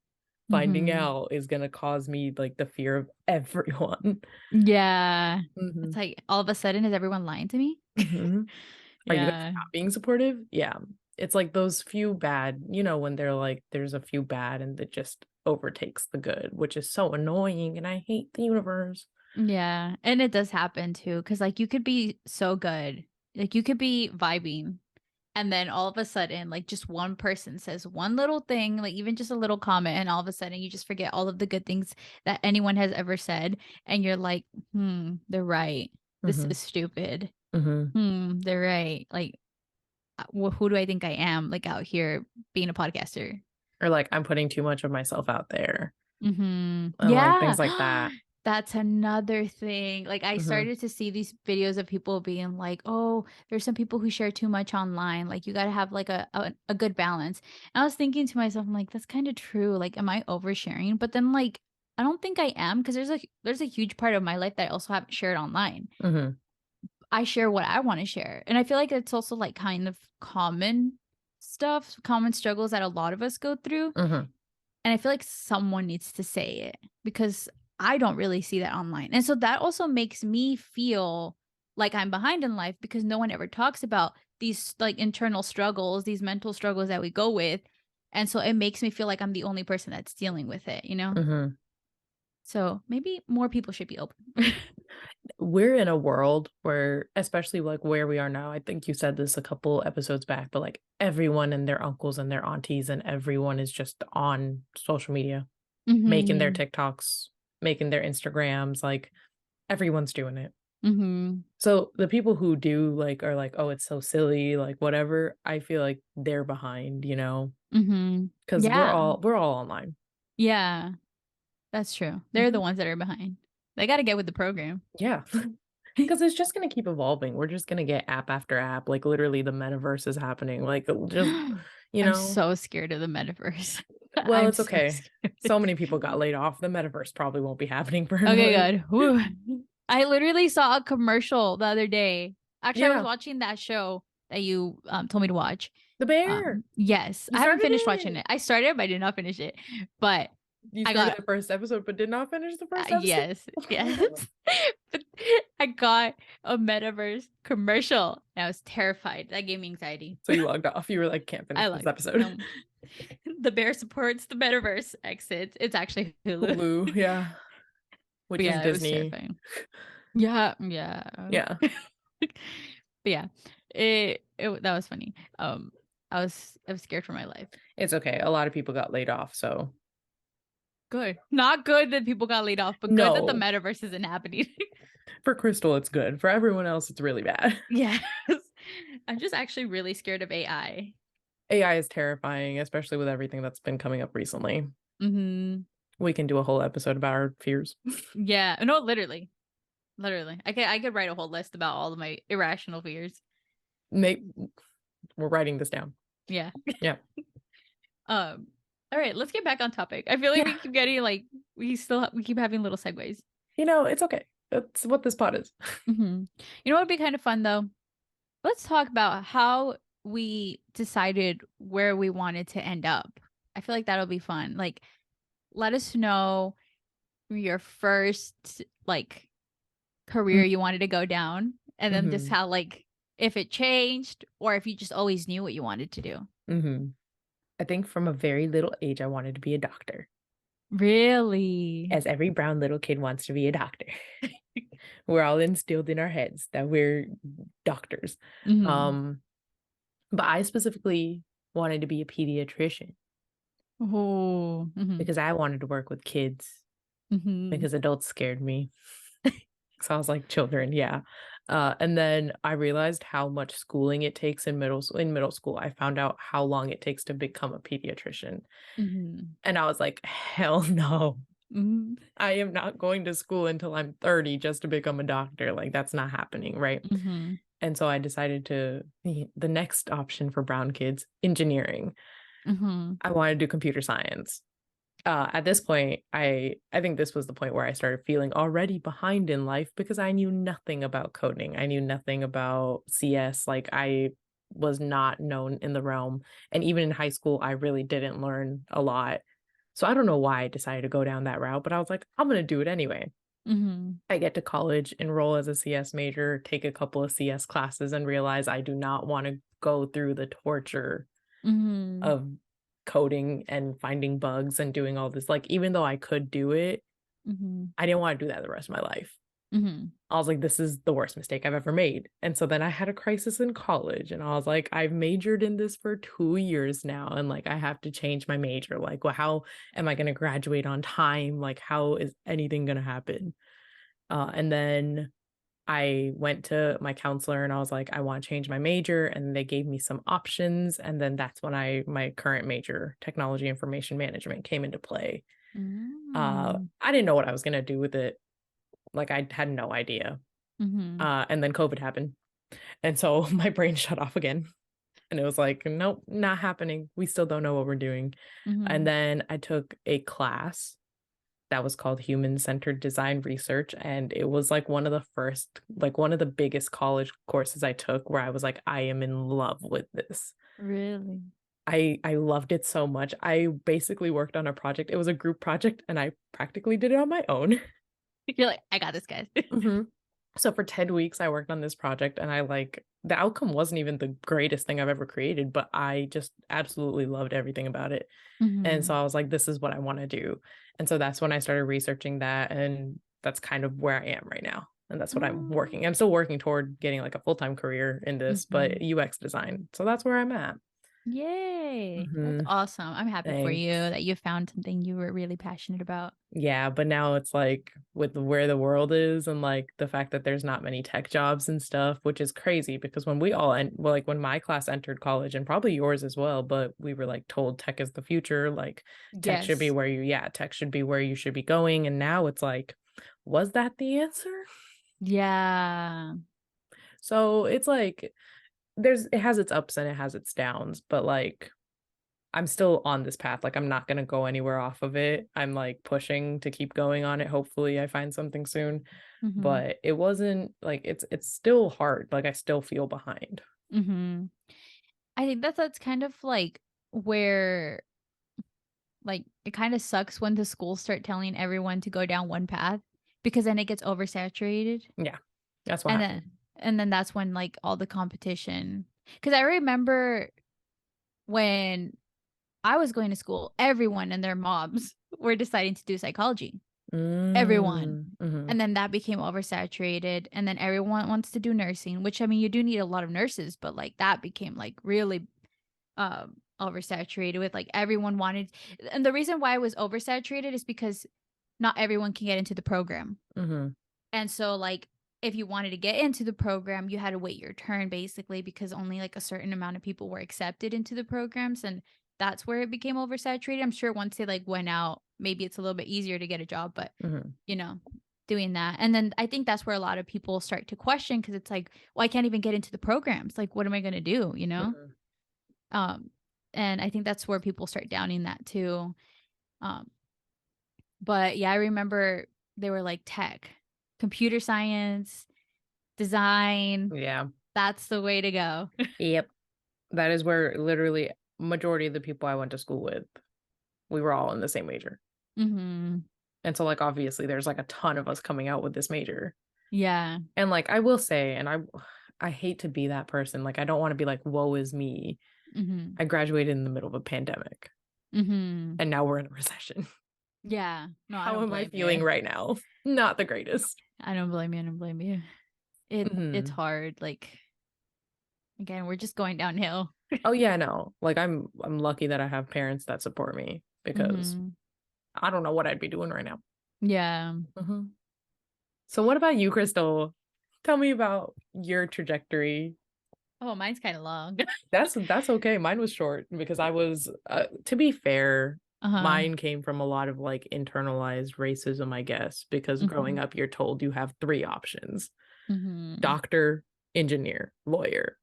finding Mhm. out is gonna cause me, like, the fear of everyone. Yeah. It's Mhm, like all of a sudden is everyone lying to me? mhm. Are you guys Yeah. not being supportive? Yeah. It's like those few bad, when they're like, there's a few bad and it just overtakes the good, which is so annoying. And I hate the universe. Yeah, and it does happen too, because like, you could be so good. Like, you could be vibing, and then all of a sudden, like, just one person says one little thing, like, even just a little comment, and all of a sudden you just forget all of the good things that anyone has ever said, and you're like, "Hmm, they're right. This Hmm. is stupid. Hmm. Hmm, they're right." Like, who do I think I am, like, out here being a podcaster? Or like, I'm putting too much of myself out there Mhm. and like things Yeah. like that. That's another thing. Like, I Hmm. started to see these videos of people being like, "Oh, there's some people who share too much online. Like, you gotta have, like, a good balance." And I was thinking to myself, I'm like, "That's kinda true. Like, am I oversharing?" But then, like, I don't think I am because there's a huge part of my life that I also haven't shared online. Hmm. I share what I wanna share, and I feel like it's also, like, kind of common stuff, common struggles that a lot of us go through. Hmm. And I feel like someone needs to say it because I don't really see that online. And so that also makes me feel like I'm behind in life because no one ever talks about these like internal struggles, these mental struggles that we go with. And so it makes me feel like I'm the only person that's dealing with it, you know? Hmm. So maybe more people should be open. We're in a world where, especially like where we are now, I think you said this a couple episodes back, but like everyone and their uncles and their aunties and everyone is just on social media, making their Mhm. TikToks, making their Instagrams, like everyone's doing it. Mhm. So the people who do like are like, "Oh, it's so silly," like whatever, I feel like they're behind, Mhm. because we're Yeah. all we're all online. Yeah. That's true. They're the Mhm. ones that are behind. They got to get with the program. Yeah, because it's just gonna keep evolving. We're just gonna get app after app, like, literally the metaverse is happening, like, just you I'm know? so scared of the metaverse. Well, I'm it's so okay. scared. So many people got laid off, the metaverse probably won't be happening for Okay, another. good. Whew. I literally saw a commercial the other day. Actually, I was Yeah. watching that show that you told me to watch. The Bear. Yes, You I haven't started finished watching it. it. I started, but I did not finish it. But You I started got the first episode, but did not finish the first episode. yes, yes. But I got a metaverse commercial. And I was terrified. That gave me anxiety. So you logged off. You were like, can't finish I this like episode. no. The Bear supports the metaverse exits. It's actually Hulu. Hulu, yeah. But Which is yeah, it was Disney. terrifying. Yeah, yeah. Yeah. But yeah, that was funny. I was scared for my life. It's okay. A lot of people got laid off, so Good. Not good that people got laid off, but good that the no. metaverse isn't happening. For Crystal, it's good. For everyone else, it's really bad. Yes. I'm just actually really scared of AI. AI is terrifying, especially with everything that's been coming up recently. Mm-hmm. We can do a whole episode about our fears. Yeah. No, literally. Literally. I could write a whole list about all of my irrational fears. We're writing this down. Yeah. Yeah. All right, let's get back on topic. I feel like we keep getting like we keep having little segues. It's okay. That's what this pod is. Mm-hmm. You know what would be kind of fun though? Let's talk about how we decided where we wanted to end up. I feel like that'll be fun. Like, let us know your first like career you wanted to go down, and then just how like if it changed or if you just always knew what you wanted to do. I think from a very little age, I wanted to be a doctor. Really? As every brown little kid wants to be a doctor. We're all instilled in our heads that we're doctors. Mm-hmm. But I specifically wanted to be a pediatrician. Oh, because I wanted to work with kids because adults scared me. So I was like, children, yeah. And then I realized how much schooling it takes in middle school. I found out how long it takes to become a pediatrician. And I was like, hell no. I am not going to school until I'm 30 just to become a doctor. Like, that's not happening, right? And so I decided the next option for brown kids, engineering. I wanted to do computer science. At this point, I think this was the point where I started feeling already behind in life because I knew nothing about coding. I knew nothing about CS. Like, I was not known in the realm. And even in high school, I really didn't learn a lot. So I don't know why I decided to go down that route, but I was like, I'm going to do it anyway. I get to college, enroll as a CS major, take a couple of CS classes, and realize I do not want to go through the torture of coding and finding bugs and doing all this. Like, even though I could do it, I didn't want to do that the rest of my life. I was like, this is the worst mistake I've ever made. And so then I had a crisis in college, and I was like, I've majored in this for 2 years now, and like, I have to change my major. Like, well, how am I going to graduate on time? Like, how is anything going to happen? And then I went to my counselor and I was like, I want to change my major. And they gave me some options. And then that's when my current major, technology information management, came into play. I didn't know what I was going to do with it. Like, I had no idea. And then COVID happened. And so my brain shut off again. And it was like, nope, not happening. We still don't know what we're doing. And then I took a class that was called Human-Centered Design Research. And it was like one of the biggest college courses I took where I was like, I am in love with this. Really? I loved it so much. I basically worked on a project. It was a group project and I practically did it on my own. You're like, I got this, guys. So for 10 weeks, I worked on this project and the outcome wasn't even the greatest thing I've ever created, but I just absolutely loved everything about it. And so I was like, this is what I want to do. And so that's when I started researching that. And that's kind of where I am right now. And that's what I'm working. I'm still working toward getting like a full-time career in this, but UX design. So that's where I'm at. Yay. That's awesome. I'm happy for you that you found something you were really passionate about. Yeah, but now it's like with where the world is and like the fact that there's not many tech jobs and stuff, which is crazy because when when my class entered college and probably yours as well, but we were like told tech is the future, like tech should be tech should be where you should be going. And now it's like, was that the answer? Yeah. So it's like it has its ups and it has its downs, but like I'm still on this path. Like, I'm not going to go anywhere off of it. I'm like pushing to keep going on it. Hopefully I find something soon, but it wasn't like, it's still hard. Like, I still feel behind. Mhm. I think that's kind of like where like it kind of sucks when the schools start telling everyone to go down one path because then it gets oversaturated. Yeah, that's what And happened. then that's when like all the competition, cuz I remember when I was going to school, everyone and their moms were deciding to do psychology. Everyone. Mhm. And then that became oversaturated. And then everyone wants to do nursing, which I mean, you do need a lot of nurses, but like that became like really oversaturated with like everyone wanted. And the reason why it was oversaturated is because not everyone can get into the program. Mhm. And so, like, if you wanted to get into the program, you had to wait your turn basically because only like a certain amount of people were accepted into the programs. And that's where it became oversaturated. I'm sure once they like went out, maybe it's a little bit easier to get a job, but Mhm. you know, doing that. And then I think that's where a lot of people start to question because it's like, well, I can't even get into the programs. Like, what am I going to do? You know? Mhm. Um, and I think that's where people start downing that too. Um, but yeah, I remember they were like tech, computer science, design. Yeah. That's the way to go. Yep. That is where literally majority of the people I went to school with, we were all in the same major. Mhm. And so, like, obviously, there's like a ton of us coming out with this major. Yeah. And like, I will say, and I hate to be that person. Like, I don't want to be like, woe is me. Mhm. I graduated in the middle of a pandemic Mhm. and now we're in a recession. Yeah. No, I How don't am I blame feeling you. right now? Not the greatest. I don't blame you. I don't blame you. It's Mhm. hard. Like again, we're just going downhill. Oh yeah, no. Like I'm lucky that I have parents that support me because Mhm. I don't know what I'd be doing right now. Yeah. Mhm. So what about you, Crystal? Tell me about your trajectory. Oh, mine's kind of long. That's okay. Mine was short because I was to be fair, Uh-huh. mine came from a lot of like internalized racism, I guess, because growing Mhm. up you're told you have three options: Mhm. doctor, engineer, lawyer.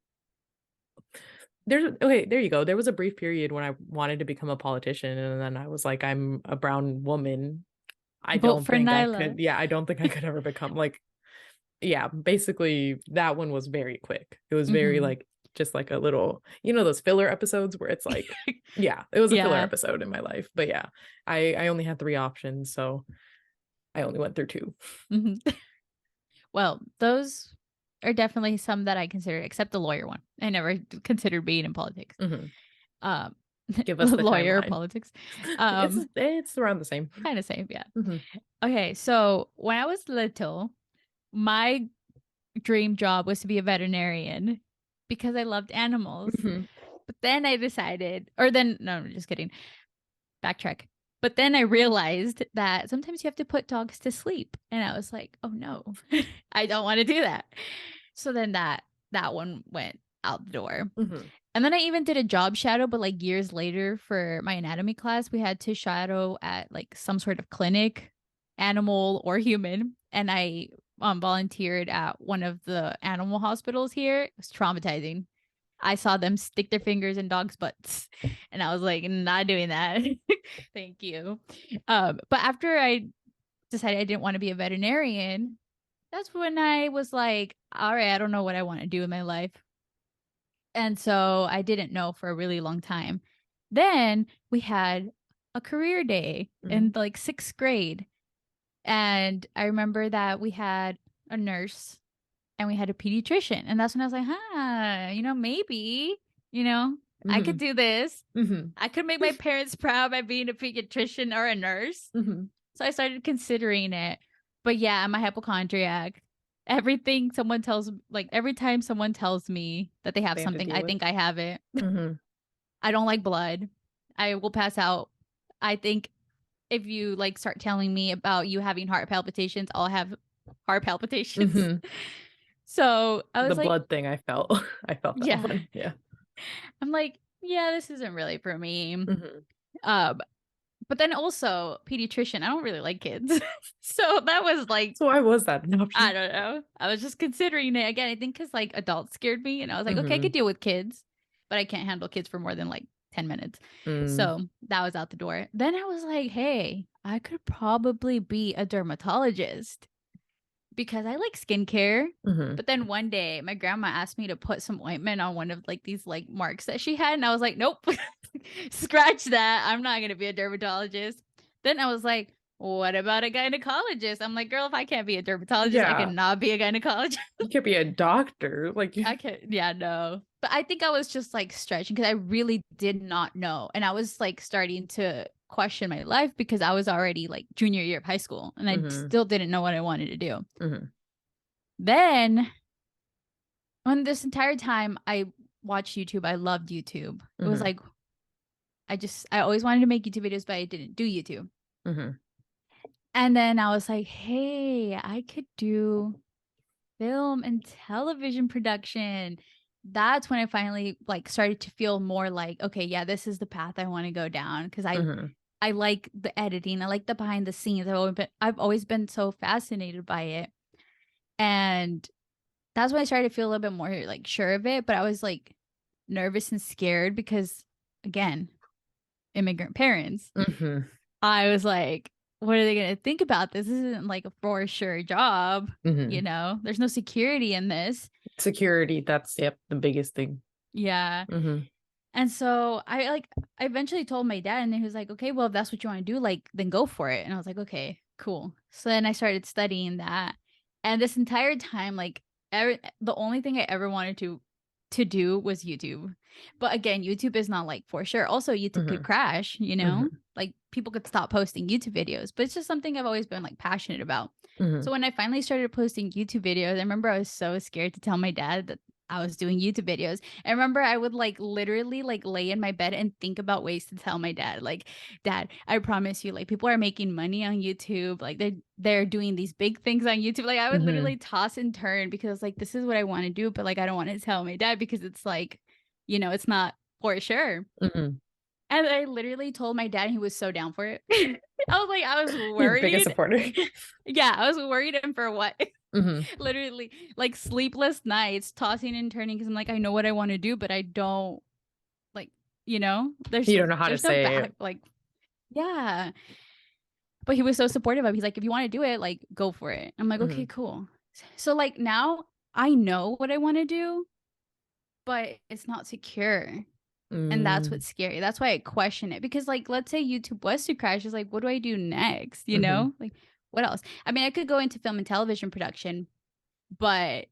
There's okay, there you go. There was a brief period when I wanted to become a politician, and then I was like, I'm a brown woman. Vote for Nyla. I don't think I could ever become like, yeah, basically that one was very quick. It was very Mhm. like just like a little, those filler episodes where it's like, yeah, it was a filler Yeah. episode in my life. But yeah, I only had three options, so I only went through two. Mhm. Well, those are definitely some that I consider, except the lawyer one. I never considered being in politics. Mhm. Um, Give us the lawyer timeline. politics. It's around the same. Kind of same, yeah. Mhm. Okay, so when I was little, my dream job was to be a veterinarian because I loved animals. Mhm. But then I decided, or then, no, I'm just kidding. Backtrack. But then I realized that sometimes you have to put dogs to sleep. And I was like, oh no, I don't want to do that. So then that one went out the door. Mhm. And then I even did a job shadow, but like years later for my anatomy class, we had to shadow at like some sort of clinic, animal or human. And I volunteered at one of the animal hospitals here. It was traumatizing. I saw them stick their fingers in dogs' butts, and I was like, not doing that. Thank you. But after I decided I didn't want to be a veterinarian, that's when I was like, all right, I don't know what I want to do in my life. And so I didn't know for a really long time. Then we had a career day in Mhm. like sixth grade. And I remember that we had a nurse and we had a pediatrician. And that's when I was like, maybe, you know, I could Mhm. do this. Mhm. I could make my parents proud by being a pediatrician or a nurse. Mhm. So I started considering it. But yeah, I'm a hypochondriac. Everything someone tells, like every time someone tells me that they have They have to something, deal I with. think I have it. Mhm. I don't like blood. I will pass out. I think if you like start telling me about you having heart palpitations, I'll have heart palpitations. Mhm. So I The was like, blood thing I felt. I felt that yeah. one. Yeah. I'm like, yeah, this isn't really for me. Mhm. Um, but then also pediatrician, I don't really like kids. So that was like, So why was that an I option? don't know. I was just considering it again. I think because like adults scared me, and I was like, okay, I could Mhm. deal with kids, but I can't handle kids for more than like 10 minutes. Mm. So that was out the door. Then I was like, hey, I could probably be a dermatologist because I like skincare. Mhm. But then one day my grandma asked me to put some ointment on one of like these like marks that she had. And I was like, nope, scratch that. I'm not going to be a dermatologist. Then I was like, what about a gynecologist? I'm like, girl, if I can't be a dermatologist, I Yeah. cannot be a gynecologist. You could be a doctor. Like, I can't, yeah, no. But I think I was just like stretching because I really did not know. And I was like starting to question my life because I was already like junior year of high school and I mhm. still didn't know what I wanted to do. Mhm. Then, on this entire time, I watched YouTube. I loved YouTube. It was Mhm. like, I always wanted to make YouTube videos, but I didn't do YouTube. Mhm. And then I was like, hey, I could do film and television production. That's when I finally like started to feel more like, okay, yeah, this is the path I want to go down because Mhm. I like the editing. I like the behind the scenes. I've always been so fascinated by it. And that's when I started to feel a little bit more like sure of it, but I was like nervous and scared because again, immigrant parents. Mhm. I was like, what are they going to think about this? This isn't like a for sure job, you Mhm. know? There's no security in this. Security, that's yep, the biggest thing. Yeah. Mhm. And so I eventually told my dad and he was like, "Okay, well if that's what you want to do, like then go for it." And I was like, "Okay, cool." So then I started studying that. And this entire time like the only thing I ever wanted to do was YouTube. But again, YouTube is not like for sure. Also, YouTube could Mhm. crash, you know? Mhm. Like people could stop posting YouTube videos, but it's just something I've always been like passionate about. Mhm. So when I finally started posting YouTube videos, I remember I was so scared to tell my dad that I was doing YouTube videos. I remember I would like literally like lay in my bed and think about ways to tell my dad, like, Dad, I promise you, like people are making money on YouTube. Like they're doing these big things on YouTube. Like I would literally Mhm. toss and turn because like this is what I want to do, but like I don't want to tell my dad because it's like, it's not for sure. Mhm. And I literally told my dad, and he was so down for it. I was Your biggest worried. supporter. Yeah, I was worried and for what? Mhm. Literally like sleepless nights tossing and turning because I'm like, I know what I want to do, but I don't like, there's You don't know how to there's no say back it. like, yeah. But he was so supportive of it. He's like, if you want to do it, like go for it. I'm like, okay, Mhm. cool. So like now I know what I want to do, but it's not secure. And that's Mm. what's scary. That's why I question it. Because like let's say YouTube was to crash, it's like, what do I do next? Mhm. Like what else? I mean, I could go into film and television production, but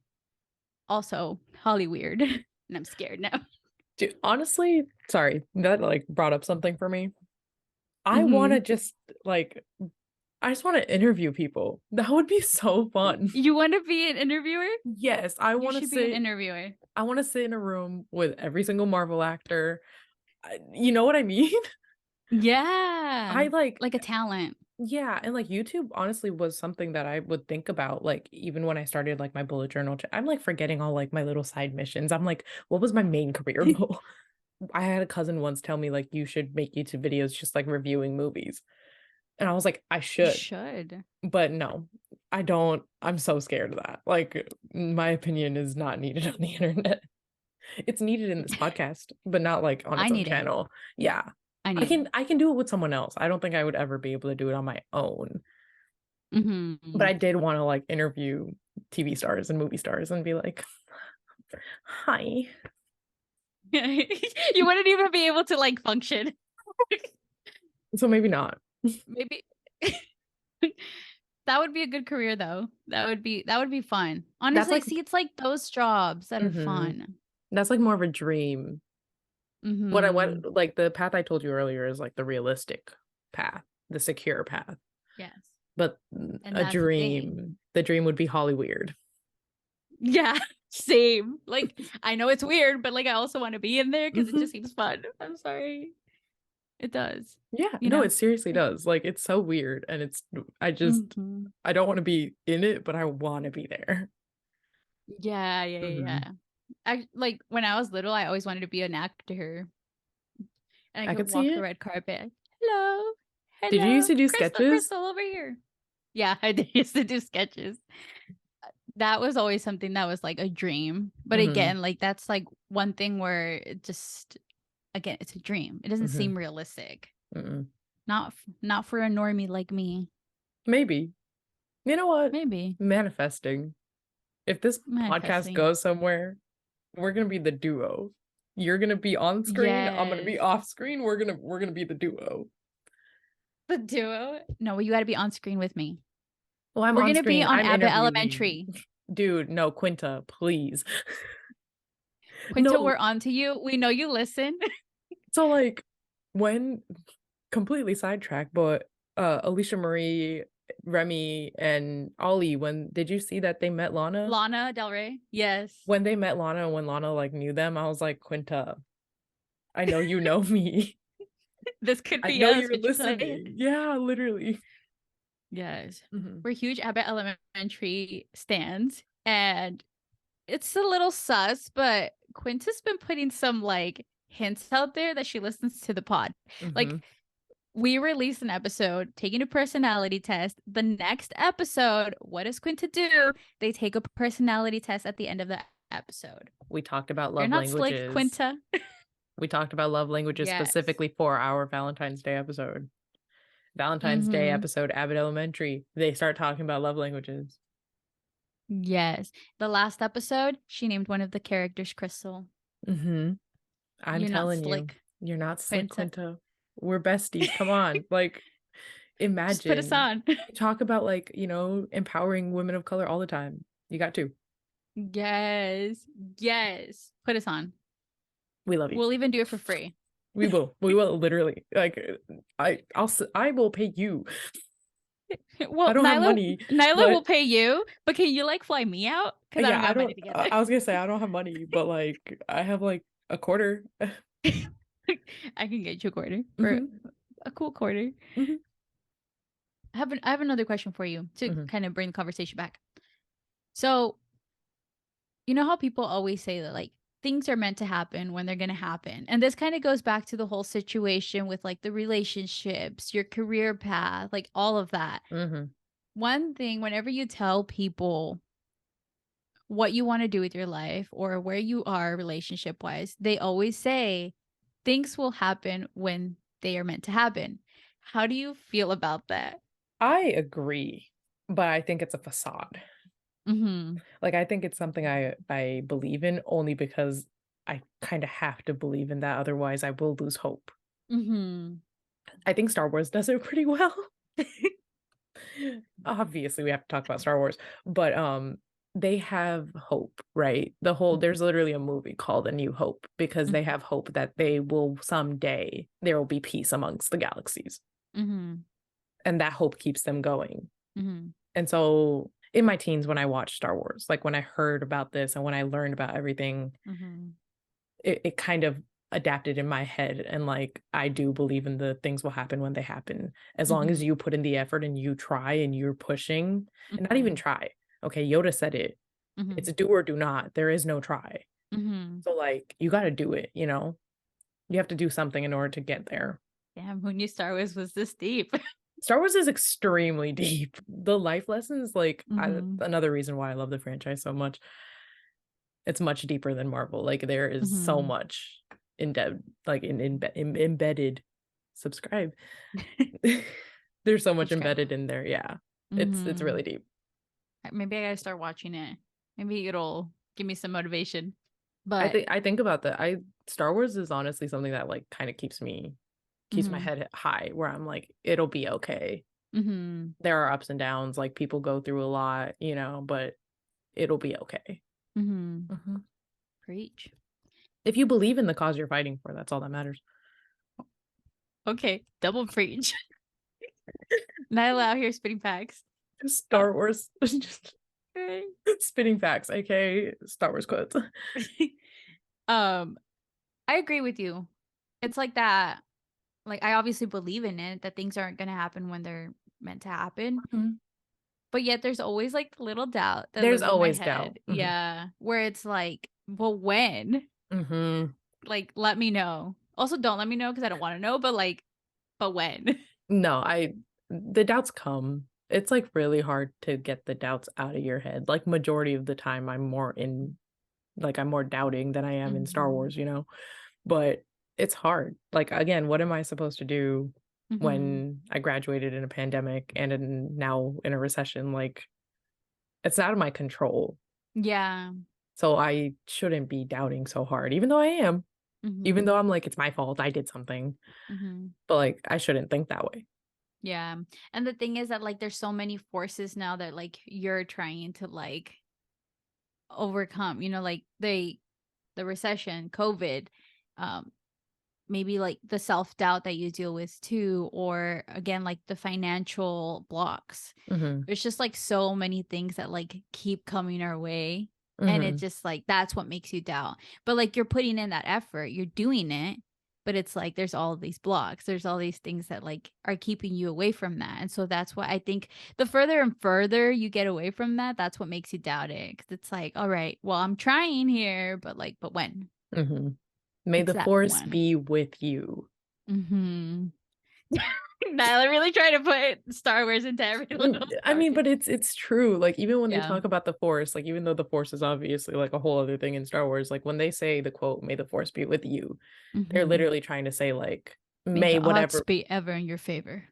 also Hollyweird. And I'm scared now. Dude, honestly, sorry, that like brought up something for me. I want to Hmm. just like I just want to interview people. That would be so fun. You want to be an interviewer? Yes, You should be an interviewer. I want to sit in a room with every single Marvel actor. You know what I mean? Yeah. I like Like a talent. yeah, and like YouTube honestly was something that I would think about like even when I started like my bullet journal. I'm like forgetting all like my little side missions. I'm like, what was my main career goal? I had a cousin once tell me like you should make YouTube videos just like reviewing movies. And I was like, I You should. should. But no, I don't. I'm so scared of that. Like my opinion is not needed on the internet. It's needed in this podcast, but not like on I its own need it. channel. Yeah. I I need it. can I can do it with someone else. I don't think I would ever be able to do it on my own. But Hmm. I did want to like interview TV stars and movie stars and be like, "Hi." You wouldn't even be able to like function. So maybe not. Maybe that would be a good career though. That would be fun. That's Honestly, like see, it's like those jobs that are mhm. fun. That's like more of a dream. What I Hmm. went like the path I told you earlier is like the realistic path, the secure path. Yes. But And a that's the thing. dream, the dream would be Hollyweird. Yeah, same. Like I know it's weird, but like I also want to be in there because it Mhm. just seems fun. I'm sorry. It does. Yeah, You no, know? it seriously does. Like it's so weird and Hmm. I don't want to be in it, but I want to be there. Yeah, yeah, yeah, Mhm. yeah. I like when I was little, I always wanted to be an actor and I I could could see walk the it. red carpet. Hello. Did you used Hello. to do Crystal, sketches? Crystal over here. Yeah, I did used to do sketches. That was always something that was like a dream. But Mhm. again, like that's like one thing where it just again, it's a dream. It doesn't Mhm. seem realistic. Mm-mm. Not for a normie like me. Maybe. You know what? Maybe. Manifesting. If this podcast Manifesting. goes somewhere, we're gonna be the duo. You're gonna be on screen. I'm gonna be Yes. off screen. We're gonna be the duo. The duo. No, you got to be on screen with me. Well, I'm We're on going to be screen. on I'm Abbott interviewing. Elementary. Dude, no, Quinta, please. Quinta, No. we're on to you. We know you listen. So like when completely sidetracked, but Alicia Marie, Remy, and Ollie, when did you see that they met Lana? Lana Del Rey. Yes. When they met Lana and when Lana like knew them, I was like, Quinta, I know you know me. This could I be know us. you're Would you play it? listening. Yeah, literally. Yes. Mhm. We're huge Abbott Elementary stands. And it's a little sus, but Quinta's been putting some like hints out there that she listens to the pod. Like Mhm. we released an episode taking a personality test. The next episode, what does Quinta do? They take a personality test at the end of the episode. We talked about You're love not slick, languages. Quinta. We talked about love languages Yes. specifically for our Valentine's Day episode. Valentine's Day Mm-hmm. episode, Abbott Elementary. They start talking about love languages. Yes. The last episode, she named one of the characters Crystal. Mm-hmm. I'm You're not telling you, slick, you're not slick, Quinta. Quinta. We're besties. Come on. Like, Just put us imagine. on. We talk about like, empowering women of color all the time. You got to. Yes. Yes. Put us on. We love you. We'll even do it for free. We will. We will literally. Like, I will pay you. Well, I don't have money, Nyla will but pay you, but can you like fly me out? Because I yeah, don't I got money don't. together. I was gonna say I don't have money, but like I have like a quarter. I can get you a quarter for Hmm. a cool quarter. Hmm. I have another question for you to Hmm. kind of bring the conversation back. So, you know how people always say that like things are meant to happen when they're going to happen. And this kind of goes back to the whole situation with like the relationships, your career path, like all of that. Hmm. One thing, whenever you tell people what you want to do with your life or where you are relationship wise, they always say things will happen when they are meant to happen. How do you feel about that? I agree, but I think it's a facade. Mm-hmm. Like I think it's something I believe in only because I kind of have to believe in that. Otherwise, I will lose hope. Mm-hmm. I think Star Wars does it pretty well. Obviously, we have to talk about Star Wars, but they have hope, right? There's literally a movie called A New Hope because they have hope that they will someday there will be peace amongst the galaxies. Mm-hmm. And that hope keeps them going. Mm-hmm. And so in my teens when I watched Star Wars, like when I heard about this and when I learned about everything, Mm-hmm. it kind of adapted in my head, and like I do believe in the things will happen when they happen as long as Mm-hmm. you put in the effort and you try and you're pushing and not even Mm-hmm. try. Okay, Yoda said it. Mm-hmm. It's do or do not. There is no try. Mm-hmm. So like you got to do it, you have to do something in order to get there. Damn, who knew Star Wars was this deep? Star Wars is extremely deep. The life lessons, like Mm-hmm. another reason why I love the franchise so much. It's much deeper than Marvel. Like there is so Mm-hmm. much in depth, like embedded. Subscribe. There's so much Subscribe. embedded in there. Yeah, it's Mm-hmm. really deep. Maybe I gotta start watching it. Maybe it'll give me some motivation. I But think I think about that. Star Wars is honestly something that like kind of keeps my mm-hmm. head high. Where I'm like, it'll be okay. Mm-hmm. There are ups and downs. Like people go through a lot, but it'll be okay. Mm-hmm. Mhm. Preach. If you believe in the cause you're fighting for, that's all that matters. Okay, double preach. Nyla out here spitting facts. Just Uh, Star Wars, just spitting facts, aka Star Wars quotes. um, I agree with you. It's like that. Like I obviously believe in it that things aren't gonna happen when they're meant to happen. Mhm. But yet there's always like little doubt that There's lives in my always doubt. head. Yeah. Where it's like, well, when? Hmm. Like, let me know. Also, don't let me know because I don't want to know, but like, but when? No, the doubts come. It's like really hard to get the doubts out of your head. Like majority of the time I'm more doubting than I am in Star Mhm. Wars, But it's hard. Like again, what am I supposed to do Mm-hmm. when I graduated in a pandemic and now in a recession. Like, it's out of my control. Yeah. So I shouldn't be doubting so hard, even though I am, even Mm-hmm. though I'm like, it's my fault, I did something. Mm-hmm. But like, I shouldn't think that way. Yeah. And the thing is that like there's so many forces now that like you're trying to like overcome, like the recession, COVID, um, maybe like the self-doubt that you deal with too, or again, like the financial blocks. Hmm. There's just like so many things that like keep coming our way. And it's Hmm. just like that's what makes you doubt. But like you're putting in that effort, you're doing it, but it's like there's all of these blocks. There's all these things that like are keeping you away from that. And so that's why I think the further and further you get away from that, that's what makes you doubt it. Cause it's like, all right, well, I'm trying here, but like, but when? Hmm. May It's the that force when. be with you. Mm-hmm. Nyla really trying to put Star Wars into every little I Star mean, Wars. but it's true. Like, even when they Yeah. talk about the force, like, even though the force is obviously like a whole other thing in Star Wars, like when they say the quote, "May the force be with you," they're Mm-hmm. literally trying to say like, May may the odds whatever. be ever in your favor.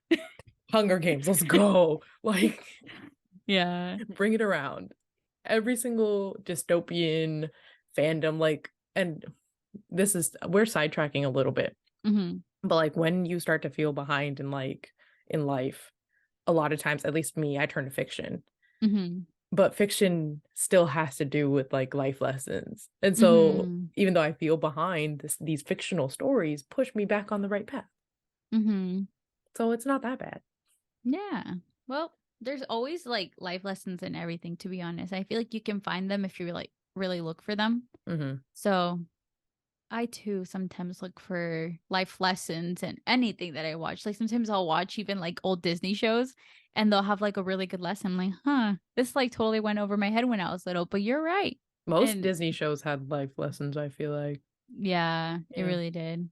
Hunger Games, let's go. Like, Yeah. bring it around. Every single dystopian fandom, like, and this is, we're sidetracking a little bit, Mm-hmm. but like when you start to feel behind in life, a lot of times, at least me, I turn to fiction. Mm-hmm. But fiction still has to do with like life lessons. And so Mm-hmm. even though I feel behind, these fictional stories push me back on the right path. Mm-hmm. So it's not that bad. Yeah. Well, there's always like life lessons in everything, to be honest. I feel like you can find them if you like really look for them. Hmm. So I too sometimes look for life lessons and anything that I watch. Like sometimes I'll watch even like old Disney shows and they'll have like a really good lesson. I'm like, huh, this like totally went over my head when I was little, but you're right. Most And Disney shows had life lessons, I feel like. yeah, it Yeah. really did.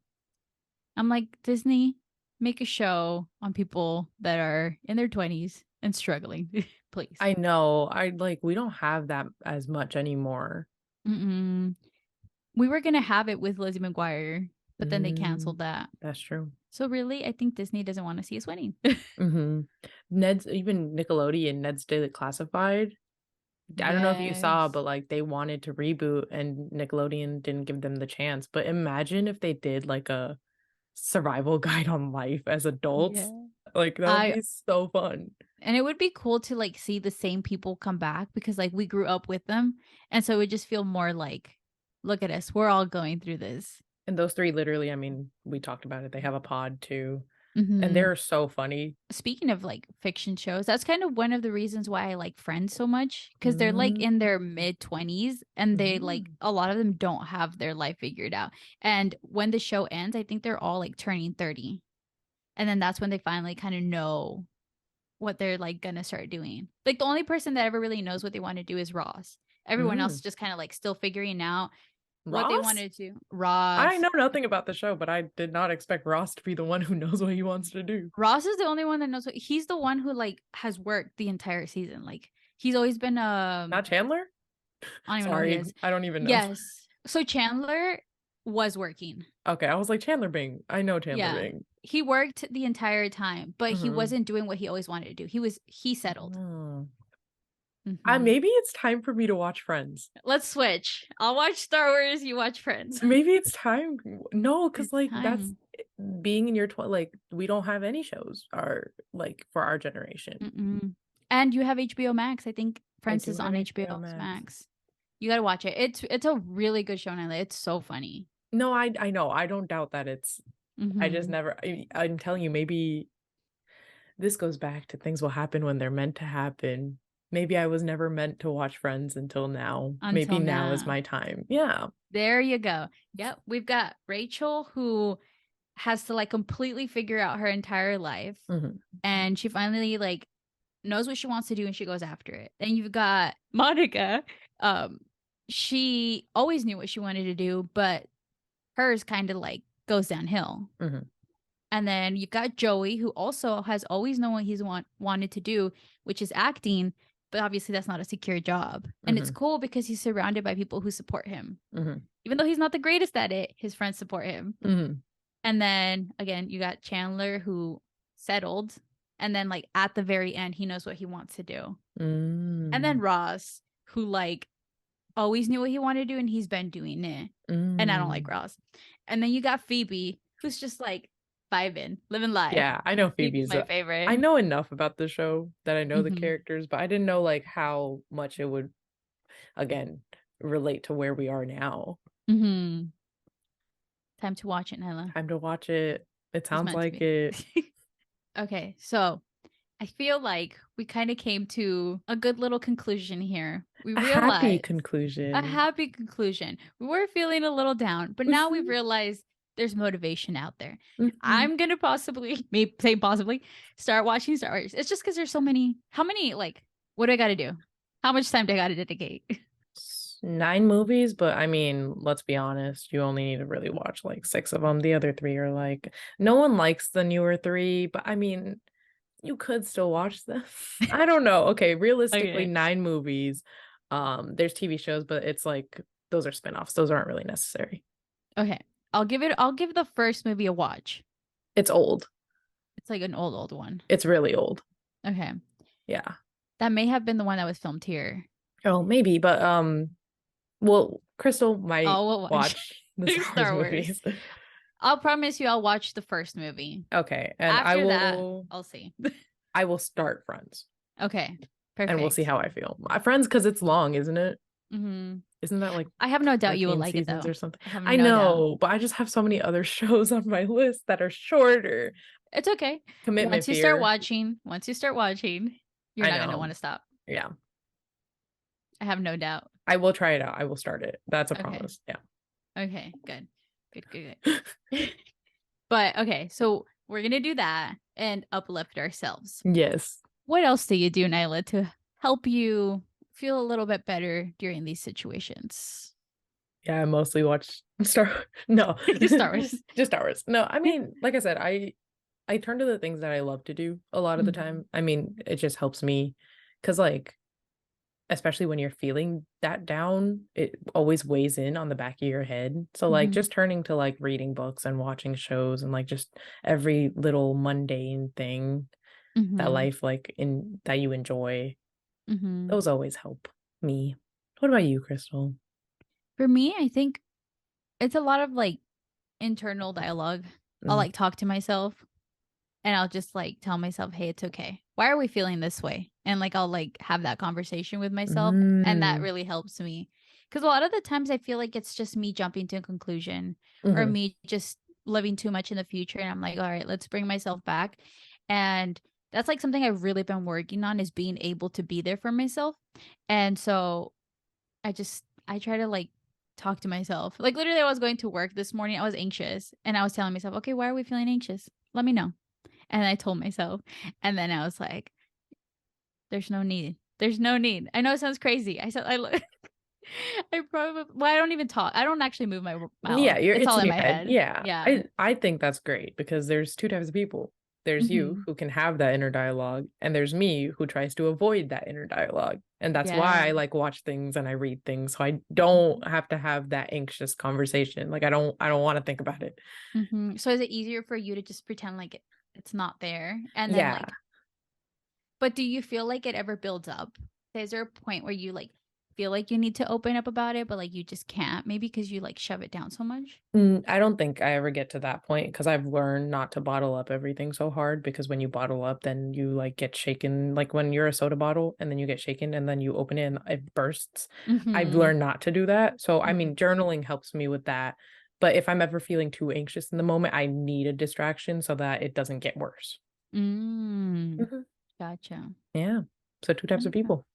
I'm like, Disney, make a show on people that are in their 20s and struggling, please. I know. I like we don't have that as much anymore. Mm-mm. We were going to have it with Lizzie McGuire, but then they Mm, canceled that. that's true. So really, I think Disney doesn't want to see us winning. Hmm. Ned's, even Nickelodeon, Ned's Daily Classified. I don't know if you saw, Yes. but like they wanted to reboot and Nickelodeon didn't give them the chance. But imagine if they did like a survival guide on life as adults. Yeah. Like that would I be so fun. and it would be cool to like see the same people come back because like we grew up with them. And so it would just feel more like, look at us, we're all going through this. And those three literally, I mean, we talked about it. They have a pod too. And Mm-hmm. they're so funny. Speaking of like fiction shows, that's kind of one of the reasons why I like Friends so much because they're like Mm-hmm. in their mid 20s and they like a lot of them don't have their life figured out. And when the show ends, I think they're all like turning 30. And then that's when they finally kind of know what they're like gonna start doing. Like the only person that ever really knows what they want to do is Ross. Everyone else Mm-hmm. is just kind of like still figuring out what they want Ross? to do. I Ross. know nothing about the show, but I did not expect Ross to be the one who knows what he wants to do. Ross is the only one that knows what he's the one who like has worked the entire season. Like he's always been Not Chandler? I don't even know who he Sorry, is. I don't even know. Yes. So Chandler was working. Okay, I was like Chandler Bing. I know Chandler Yeah. Bing. He worked the entire time, but he Mm-hmm. wasn't doing what he always wanted to do. He settled. Oh. Hmm. Maybe it's time for me to watch Friends. Let's switch. I'll watch Star Wars, you watch Friends. Maybe it's time. No, because It's like that's time. being in your like we don't have any shows are like for our generation. Mm-mm. And you have HBO Max. I think I Friends do is have on HBO HBO Max. Max. You got to watch it. It's a really good show, Nyla. It's so funny. No, I know. I don't doubt that it's. I just Hmm. never. I'm telling you, maybe this goes back to things will happen when they're meant to happen. Maybe I was never meant to watch Friends until now. Maybe Until now is now. my time. Yeah. There you go. Yep. We've got Rachel who has to like completely figure out her entire life. Hmm. And she finally like knows what she wants to do and she goes after it. Then you've got Monica. Um, she always knew what she wanted to do, but hers kind of like goes downhill. Hmm. And then you've got Joey, who also has always known what he's wanted to do, which is acting. But obviously, that's not a secure job. And it's Hmm. cool because he's surrounded by people who support him. Hmm. Even though he's not the greatest at it, his friends support him. Hmm. And then again, you got Chandler, who settled, and then like at the very end he knows what he wants to do. And then Mm. Ross, who like always knew what he wanted to do and he's been doing it. And I don't like Mm. Ross. And then you got Phoebe, who's just like vibing, living life. Yeah, I know Phoebe's Phoebe's my favorite. I know enough about the show that I know the Mm-hmm. characters, but I didn't know like how much it would again relate to where we are now. Mm-hmm. Time to watch it, Nyla. Time to watch it. It It's sounds meant to like be. it. Okay, so I feel like we kind of came to a good little conclusion here. We A happy realized a conclusion. happy conclusion. We were feeling a little down, but now we've Mhm, realized there's motivation out there. mhm. I'm gonna possibly, maybe say possibly, start watching Star Wars. It's just because there's so many. How many? Like, what do I got to do? How much time do I got to dedicate? 9 movies, but I mean, let's be honest, you only need to really watch like 6 of them. The other 3 are like, no one likes the newer 3, but I mean, you could still watch them. I don't know. Okay, realistically, Okay. 9 movies. There's TV shows, but it's like those are spin-offs. Those aren't really necessary. Okay. I'll give the first movie a watch. It's old. It's like an old one. It's really old. Okay. Yeah. That may have been the one that was filmed here. Oh, maybe, but well, Crystal might Oh, we'll watch watch the Star Wars Star Wars. movies. I'll promise you I'll watch the first movie. Okay, and After that, I'll see. I will start Friends, Okay. and we'll see Perfect. how I feel. My Friends, because it's long, isn't it? Mm-hmm. Isn't that like I have no doubt you will 14 like it seasons though. or something? I have I no doubt. know, but I just have so many other shows on my list that are shorter. It's okay. Commitment fear. Once you start watching, you're I not gonna know. want to stop. Yeah. I have no doubt. I will try it out. I will start it. That's a Okay. promise. Yeah. Okay. Good. Good. But okay, so we're gonna do that and uplift ourselves. Yes. What else do you do, Nyla, to help you feel a little bit better during these situations? Yeah, I mostly watch Star No. Star Wars. Just Star Wars. No, I mean, like I said, I turn to the things that I love to do a lot of the Mhm. time. I mean, it just helps me because like especially when you're feeling that down, it always weighs in on the back of your head. So like Mhm. just turning to like reading books and watching shows and like just every little mundane thing that Mhm. life like in that you enjoy, Mhm. those always help me. What about you, Crystal? For me, I think it's a lot of like internal dialogue. I'll Mm. like talk to myself and I'll just like tell myself, "Hey, it's okay. Why are we feeling this way?" And like I'll like have that conversation with myself and that Mm. really helps me. Cuz a lot of the times I feel like it's just me jumping to a conclusion or Mhm. me just living too much in the future and I'm like, "All right, let's bring myself back." And that's like something I've really been working on is being able to be there for myself. And so I try to like talk to myself. Like literally I was going to work this morning, I was anxious and I was telling myself, "Okay, why are we feeling anxious? Let me know." And I told myself. And then I was like, there's no need. There's no need. I know it sounds crazy. I said I probably well, I don't even talk. I don't actually move my Yeah, mouth. you're It's it's all in in your my head. head. Yeah. Yeah. I think that's great because there's 2 types of people. There's you Mhm. who can have that inner dialogue, and there's me who tries to avoid that inner dialogue. And that's why Yeah. I like watch things and I read things so I Mhm. don't have to have that anxious conversation. Like I don't want to think about it. Mhm. So is it easier for you to just pretend like it's not there and then Yeah. like but do you feel like it ever builds up? Is there a point where you like feel like you need to open up about it, but like you just can't? Maybe because you like shove it down so much? I don't think I ever get to that point because I've learned not to bottle up everything so hard because when you bottle up, then you like get shaken. Like when you're a soda bottle and then you get shaken and then you open it and it bursts. I've Mm-hmm. learned not to do that. So, I Mm-hmm. mean, journaling helps me with that. But if I'm ever feeling too anxious in the moment, I need a distraction so that it doesn't get worse. Mm. Mhm. Gotcha. Yeah. So, 2 types of Okay. people.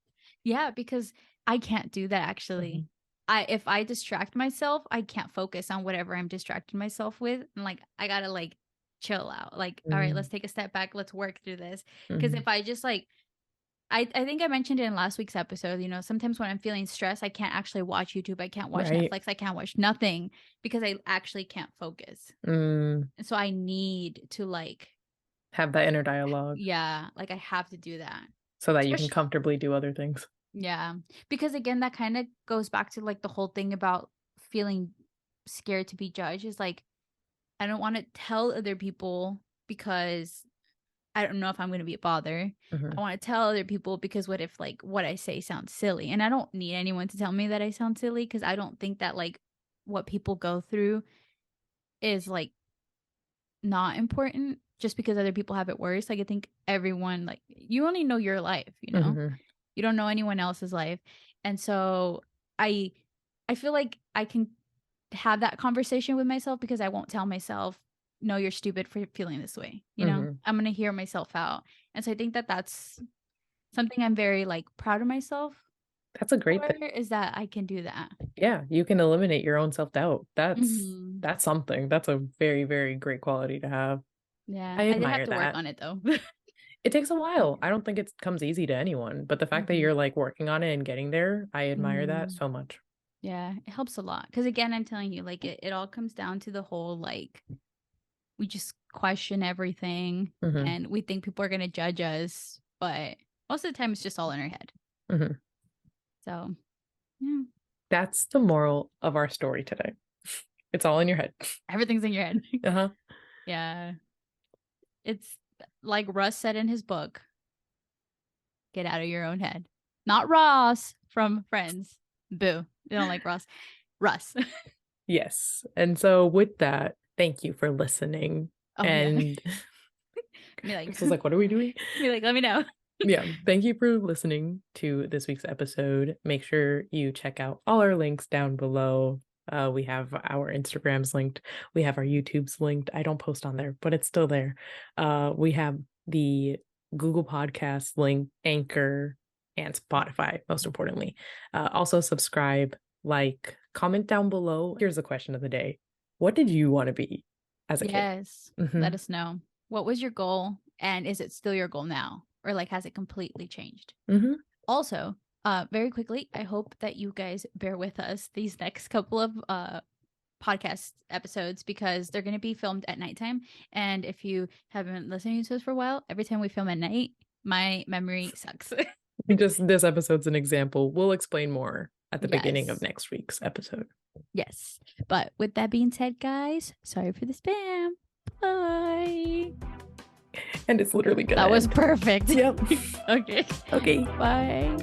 Yeah, because I can't do that actually. Mhm. If I distract myself, I can't focus on whatever I'm distracting myself with. And like I gotta like chill out. Like, all right, let's Mm. take a step back. Let's work through this. Because Mhm. if I just like I think I mentioned it in last week's episode, sometimes when I'm feeling stressed, I can't actually watch YouTube. I can't watch Right. Netflix. I can't watch nothing because I actually can't focus. Mm. And so I need to like, Have that inner dialogue yeah, like I have to do that. so that you can Especially, comfortably do other things. yeah. Because again, that kind of goes back to like the whole thing about feeling scared to be judged is like, I don't want to tell other people because I don't know if I'm going to be a bother. Mhm. I want to tell other people because what if like what I say sounds silly? And I don't need anyone to tell me that I sound silly because I don't think that like what people go through is like not important just because other people have it worse. Like I think everyone, like, you only know your life, you know? Mhm. You don't know anyone else's life. And so I I feel like I can have that conversation with myself because I won't tell myself, "No, you're stupid for feeling this way." You know? Mhm. I'm going to hear myself out. And so I think that that's something I'm very like proud of myself That's a great for, thing. is that I can do that. Yeah, you can eliminate your own self-doubt. Mhm. That's something. That's a very, very great quality to have. Yeah, I I did have admire to work that. on it though. It takes a while. I don't think it comes easy to anyone, but the fact that Mhm. you're, like, working on it and getting there, I admire that Mhm. so much. Yeah, it helps a lot. Because again, I'm telling you, like it all comes down to the whole like we just question everything Mhm. and we think people are gonna judge us, but most of the time it's just all in our head. Mhm. So yeah, That's the moral of our story today. It's all in your head. everything's in your head. Uh-huh. Yeah. It's like Russ said in his book, get out of your own head. Not Ross from Friends. Boo. They don't like Ross. Russ. Yes. And so with that, thank you for listening. Oh yeah. And Be like Chris was like, "What are we doing?" be like, let me know. Yeah, thank you for listening to this week's episode. Make sure you check out all our links down below. We have our Instagrams linked. We have our YouTubes linked. I don't post on there, but it's still there. We have the Google Podcasts link, Anchor, and Spotify, most importantly. Also, subscribe, like, comment down below. Here's the question of the day. What did you want to be as a kid? Yes. Hmm. Let us know. What was your goal? And is it still your goal now? Or like has it completely changed? Hmm. Also, very quickly, I hope that you guys bear with us these next couple of podcast episodes because they're gonna be filmed at nighttime. And if you haven't been listening to us for a while, every time we film at night, my memory sucks. Just this episode's an example. We'll explain more at the beginning of Yes. next week's episode. Yes. But with that being said, guys, sorry for the spam. Bye. And it's literally gonna That was end. perfect. Yep. Okay. Okay. Bye.